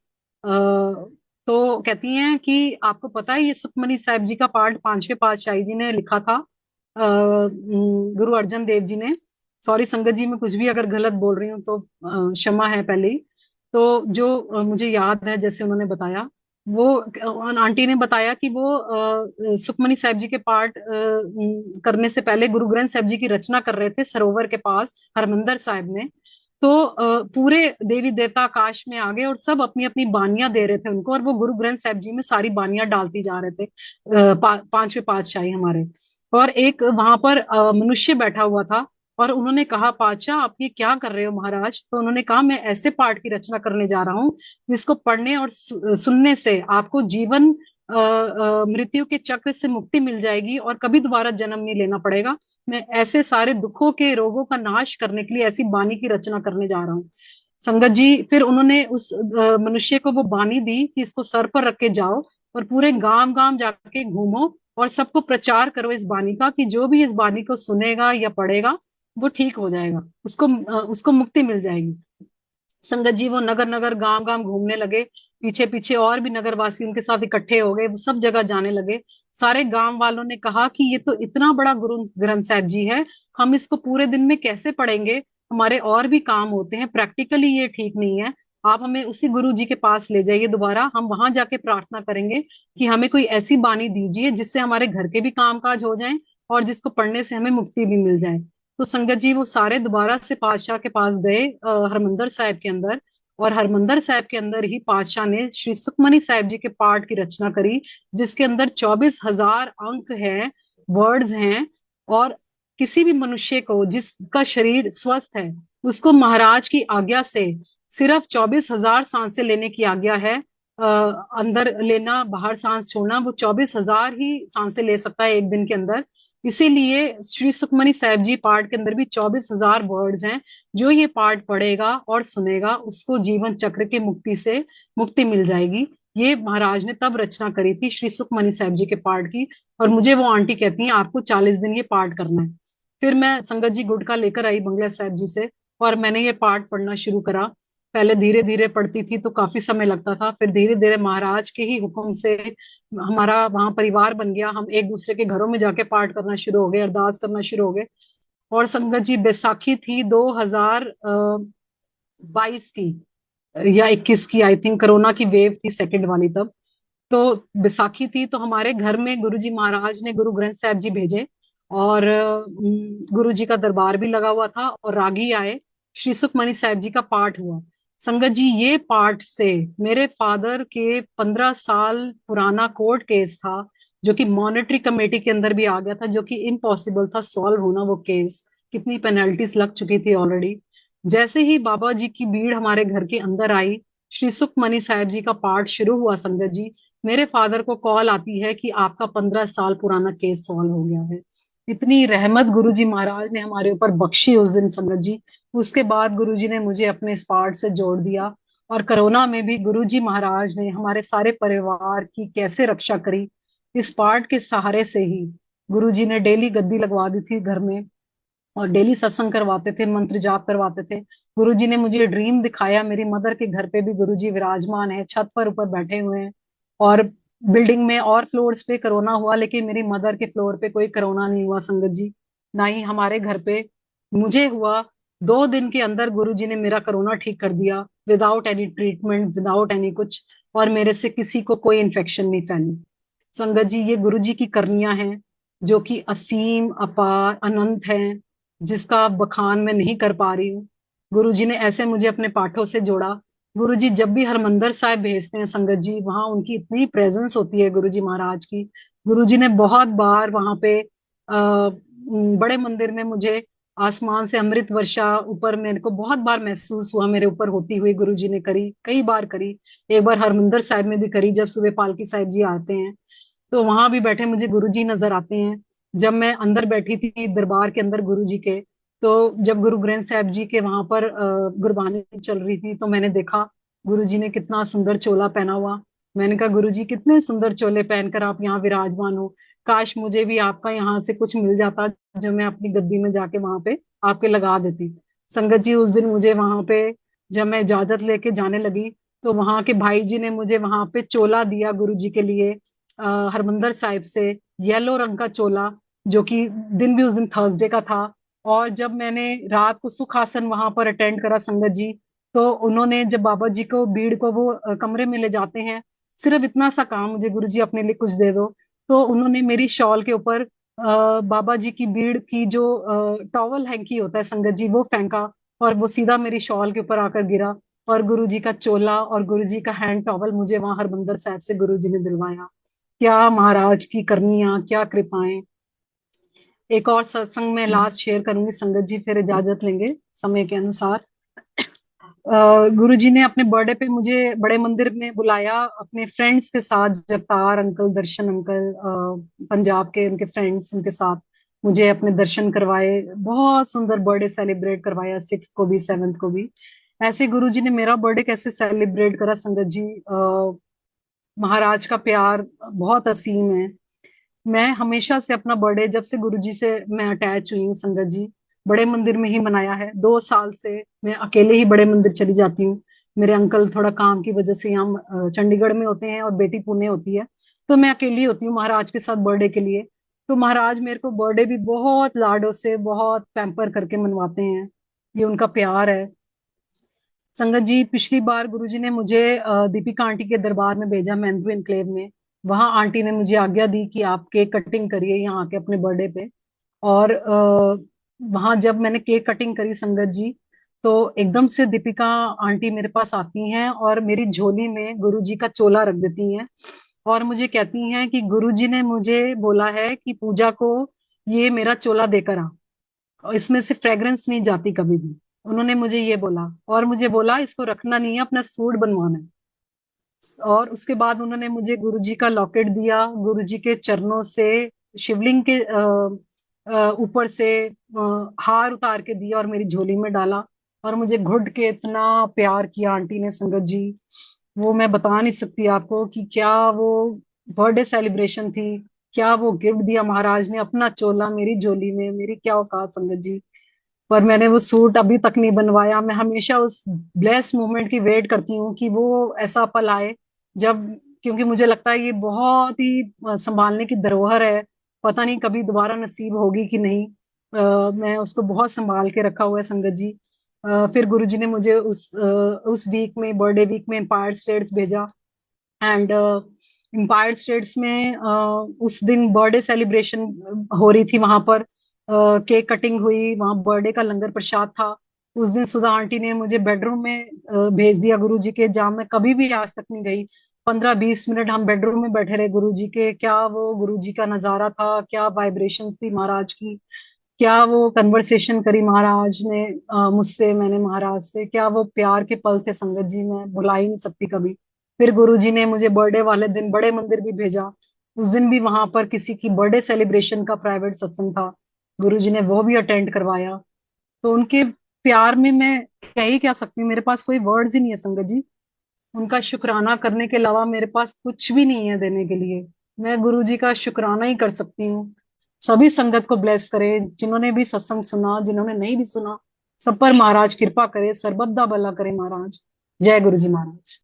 तो कहती हैं कि आपको पता है ये सुखमनी साहिब जी का पाठ पांचवे पातशाही जी ने लिखा था, गुरु अर्जन देव जी ने। सॉरी संगत जी, मैं कुछ भी अगर गलत बोल रही हूँ तो क्षमा है पहले ही। तो जो मुझे याद है जैसे उन्होंने बताया, वो आंटी ने बताया कि वो सुखमनी साहिब जी के पाठ करने से पहले गुरु ग्रंथ साहिब जी की रचना कर रहे थे सरोवर के पास हरमंदर साहिब में। तो पूरे देवी देवता आकाश में आ गए और सब अपनी अपनी बानियां दे रहे थे उनको, और वो गुरु ग्रंथ साहिब जी में सारी बानियां डालती जा रहे थे, पांचवे पातशाही हमारे। और एक वहां पर मनुष्य बैठा हुआ था, और उन्होंने कहा पातशाह आप ये क्या कर रहे हो महाराज? तो उन्होंने कहा मैं ऐसे पाठ की रचना करने जा रहा हूँ जिसको पढ़ने और सुनने से आपको जीवन मृत्यु के चक्र से मुक्ति मिल जाएगी और कभी दोबारा जन्म नहीं लेना पड़ेगा। मैं ऐसे सारे दुखों के रोगों का नाश करने के लिए ऐसी बानी की रचना करने जा रहा हूँ। संगत जी, फिर उन्होंने उस मनुष्य को वो बानी दी कि इसको सर पर रख के जाओ और पूरे गांव गांव जाके घूमो और सबको प्रचार करो इस बानी का, कि जो भी इस बानी को सुनेगा या पढ़ेगा वो ठीक हो जाएगा, उसको मुक्ति मिल जाएगी। संगत जी वो नगर नगर गांव गांव घूमने लगे। पीछे पीछे और भी नगरवासी उनके साथ इकट्ठे हो गए, वो सब जगह जाने लगे। सारे गांव वालों ने कहा कि ये तो इतना बड़ा गुरु ग्रंथ साहिब जी है, हम इसको पूरे दिन में कैसे पढ़ेंगे? हमारे और भी काम होते हैं, प्रैक्टिकली ये ठीक नहीं है। आप हमें उसी गुरु जी के पास ले जाइए दोबारा, हम वहां जाके प्रार्थना करेंगे कि हमें कोई ऐसी बानी दीजिए जिससे हमारे घर के भी काम काज हो जाएं और जिसको पढ़ने से हमें मुक्ति भी मिल जाए। तो संगत जी वो सारे दोबारा से पातशाह के पास गए हरमंदर साहिब के अंदर, और हरमंदर साहिब के अंदर ही पातशाह ने श्री सुखमनी साहिब जी के पाठ की रचना करी, जिसके अंदर 24,000 अंक हैं, वर्ड्स हैं। और किसी भी मनुष्य को जिसका शरीर स्वस्थ है उसको महाराज की आज्ञा से सिर्फ 24,000 सांसें लेने की आज्ञा है। अंदर लेना बाहर सांस छोड़ना, वो 24,000 ही सांसें ले सकता है एक दिन के अंदर। इसीलिए श्री सुखमनी साहिब जी पाठ के अंदर भी 24,000 वर्ड्स हैं। जो ये पाठ पढ़ेगा और सुनेगा उसको जीवन चक्र के मुक्ति से मुक्ति मिल जाएगी। ये महाराज ने तब रचना करी थी श्री सुखमनी साहिब जी के पाठ की। और मुझे वो आंटी कहती हैं आपको 40 दिन ये पाठ करना है। फिर मैं संगत जी गुटखा लेकर आई बंगला साहिब जी से, और मैंने ये पाठ पढ़ना शुरू करा। पहले धीरे धीरे पढ़ती थी तो काफी समय लगता था, फिर धीरे धीरे महाराज के ही हुक्म से हमारा वहां परिवार बन गया। हम एक दूसरे के घरों में जाके पाठ करना शुरू हो गए, अरदास करना शुरू हो गए। और संगत जी बैसाखी थी 2022 की या 21 की, आई थिंक कोरोना की वेव थी सेकंड वाली तब। तो बैसाखी थी तो हमारे घर में गुरुजी महाराज ने गुरु ग्रंथ साहिब जी भेजे, और गुरु जी का दरबार भी लगा हुआ था और रागी आए, श्री सुखमनी साहिब जी का पाठ हुआ। संगत जी ये पाठ से मेरे फादर के 15 साल पुराना कोर्ट केस था, जो कि मॉनेटरी कमेटी के अंदर भी आ गया था, जो कि इम्पॉसिबल था सॉल्व होना वो केस, कितनी पेनल्टीज लग चुकी थी ऑलरेडी। जैसे ही बाबा जी की भीड़ हमारे घर के अंदर आई, श्री सुखमनी साहिब जी का पाठ शुरू हुआ, संगत जी मेरे फादर को कॉल आती है कि आपका 15 साल पुराना केस सॉल्व हो गया है। इतनी रहमत गुरुजी महाराज ने हमारे ऊपर बख्शी उस दिन संगत जी। उसके बाद गुरुजी ने मुझे अपने इस पाठ से जोड़ दिया, और कोरोना में भी गुरुजी महाराज ने हमारे सारे परिवार की कैसे रक्षा करी, इस पाठ के सहारे से ही। गुरुजी ने डेली गद्दी लगवा दी थी घर में, और डेली सत्संग करवाते थे, मंत्र जाप करवाते थे। गुरुजी ने मुझे ड्रीम दिखाया, मेरी मदर के घर पे भी गुरुजी विराजमान है, छत पर ऊपर बैठे हुए हैं। और बिल्डिंग में और फ्लोर्स पे कोरोना हुआ, लेकिन मेरी मदर के फ्लोर पे कोई कोरोना नहीं हुआ संगत जी, ना ही हमारे घर पे मुझे हुआ। 2 दिन के अंदर गुरुजी ने मेरा कोरोना ठीक कर दिया, without any treatment, without any कुछ, और मेरे से किसी को कोई इन्फेक्शन नहीं फैली। संगत जी ये गुरुजी की करनियां हैं, जो कि असीम अपार अनंत हैं, जिसका बखान मैं नहीं कर पा रही हूँ। गुरुजी ने ऐसे मुझे अपने पाठों से जोड़ा। गुरुजी जब भी हरमंदर साहिब भेजते हैं संगत जी, वहां उनकी इतनी प्रेजेंस होती है गुरुजी महाराज की। गुरुजी ने बहुत बार वहां पे बड़े मंदिर में मुझे आसमान से अमृत वर्षा ऊपर मेरे को बहुत बार महसूस हुआ, मेरे ऊपर होती हुई गुरुजी ने करी, कई बार करी। एक बार हरमंदर साहिब में भी करी, जब सुबह पालकी साहिब जी आते हैं तो वहां भी बैठे मुझे गुरुजी नजर आते हैं। जब मैं अंदर बैठी थी दरबार के अंदर गुरुजी के, तो जब गुरु ग्रंथ साहिब जी के वहां पर गुरबानी चल रही थी तो मैंने देखा गुरुजी ने कितना सुंदर चोला पहना हुआ। मैंने कहा गुरुजी कितने सुंदर चोले पहनकर आप यहाँ विराजमान हो, काश मुझे भी आपका यहाँ से कुछ मिल जाता जो मैं अपनी गद्दी में जाके वहां पे आपके लगा देती। संगत जी उस दिन मुझे वहां पे, जब मैं इजाजत लेके जाने लगी, तो वहां के भाई जी ने मुझे वहां पे चोला दिया गुरुजी के लिए, हरमंदर साहिब से, येलो रंग का चोला, जो कि दिन भी उस दिन थर्सडे का था। और जब मैंने रात को सुखासन वहां पर अटेंड करा संगत जी, तो उन्होंने जब बाबा जी को बीड़ को वो कमरे में ले जाते हैं, सिर्फ इतना सा काम, मुझे गुरुजी अपने लिए कुछ दे दो, तो उन्होंने मेरी शॉल के ऊपर बाबा जी की बीड़ की जो टॉवल हैंकी होता है संगत जी, वो फेंका, और वो सीधा मेरी शॉल के ऊपर आकर गिरा। और गुरुजी का चोला और गुरुजी का हैंड टॉवल मुझे वहां हरमंदर साहिब से गुरुजी ने दिलवाया। क्या महाराज की करनियां, क्या कृपाएं। एक और सत्संग में लास्ट शेयर करूंगी संगत जी, फिर इजाजत लेंगे समय के अनुसार। गुरुजी ने अपने बर्थडे पे मुझे बड़े मंदिर में बुलाया अपने फ्रेंड्स के साथ, जगतार अंकल, दर्शन अंकल, पंजाब के उनके फ्रेंड्स, उनके साथ मुझे अपने दर्शन करवाए, बहुत सुंदर बर्थडे सेलिब्रेट करवाया, 6th को भी 7th को भी। ऐसे गुरुजी ने मेरा बर्थडे कैसे सेलिब्रेट करा संगत जी, महाराज का प्यार बहुत असीम है। मैं हमेशा से अपना बर्थडे, जब से गुरुजी से मैं अटैच हुई हूँ संगत जी, बड़े मंदिर में ही मनाया है। 2 साल से मैं अकेले ही बड़े मंदिर चली जाती हूँ। मेरे अंकल थोड़ा काम की वजह से यहाँ चंडीगढ़ में होते हैं और बेटी पुणे होती है, तो मैं अकेली होती हूँ महाराज के साथ बर्थडे के लिए। तो महाराज मेरे को बर्थडे भी बहुत लाडो से, बहुत पैम्पर करके मनवाते हैं। ये उनका प्यार है। संगत जी पिछली बार गुरुजी ने मुझे दीपिका आंटी के दरबार में भेजा, मैंद्रू इनक्लेव में। वहां आंटी ने मुझे आज्ञा दी कि आप केक कटिंग करिए यहाँ आके अपने बर्थडे पे। और वहां जब मैंने केक कटिंग करी संगत जी, तो एकदम से दीपिका आंटी मेरे पास आती हैं और मेरी झोली में गुरुजी का चोला रख देती हैं, और मुझे कहती हैं कि गुरुजी ने मुझे बोला है कि पूजा को ये मेरा चोला देकर आ, और इसमें से फ्रेग्रेंस नहीं जाती कभी भी। उन्होंने मुझे ये बोला, और मुझे बोला इसको रखना नहीं है, अपना सूट बनवाना है। और उसके बाद उन्होंने मुझे गुरुजी का लॉकेट दिया, गुरुजी के चरणों से शिवलिंग के ऊपर से हार उतार के दिया और मेरी झोली में डाला, और मुझे घुट के इतना प्यार किया आंटी ने संगत जी, वो मैं बता नहीं सकती आपको कि क्या वो बर्थडे सेलिब्रेशन थी। क्या वो गिफ्ट दिया महाराज ने, अपना चोला मेरी झोली में, मेरी क्या औकात संगत जी। पर मैंने वो सूट अभी तक नहीं बनवाया। मैं हमेशा उस ब्लेस मोमेंट की वेट करती हूँ कि वो ऐसा पल आए जब, क्योंकि मुझे लगता है ये बहुत ही संभालने की धरोहर है। पता नहीं कभी दोबारा नसीब होगी कि नहीं। मैं उसको बहुत संभाल के रखा हुआ है संगत जी। फिर गुरुजी ने मुझे उस वीक में, बर्थडे वीक में, एम्पायर स्टेट्स भेजा। एंड एम्पायर स्टेट्स में उस दिन बर्थडे सेलिब्रेशन हो रही थी वहां पर। केक कटिंग हुई वहां, बर्थडे का लंगर प्रसाद था। उस दिन सुधा आंटी ने मुझे बेडरूम में भेज दिया गुरुजी के, जहाँ मैं कभी भी आज तक नहीं गई। 15-20 मिनट हम बेडरूम में बैठे रहे गुरुजी के। क्या वो गुरुजी का नजारा था, क्या वाइब्रेशन थी महाराज की, क्या वो कन्वर्सेशन करी महाराज ने मुझसे, मैंने महाराज से, क्या वो प्यार के पल थे संगत जी, मैं भुला ही नहीं सकती कभी। फिर गुरुजी ने मुझे बर्थडे वाले दिन बड़े मंदिर भी भेजा। उस दिन भी वहां पर किसी की बर्थडे सेलिब्रेशन का प्राइवेट सत्संग था, गुरुजी ने वो भी अटेंड करवाया। तो उनके प्यार में मैं कह ही क्या सकती हूँ, मेरे पास कोई वर्ड्स ही नहीं है संगत जी। उनका शुक्राना करने के अलावा मेरे पास कुछ भी नहीं है देने के लिए। मैं गुरु जी का शुक्राना ही कर सकती हूँ। सभी संगत को ब्लेस करे, जिन्होंने भी सत्संग सुना, जिन्होंने नहीं भी सुना, सब पर महाराज कृपा करे, सर्वदा भला करे महाराज। जय गुरु जी महाराज।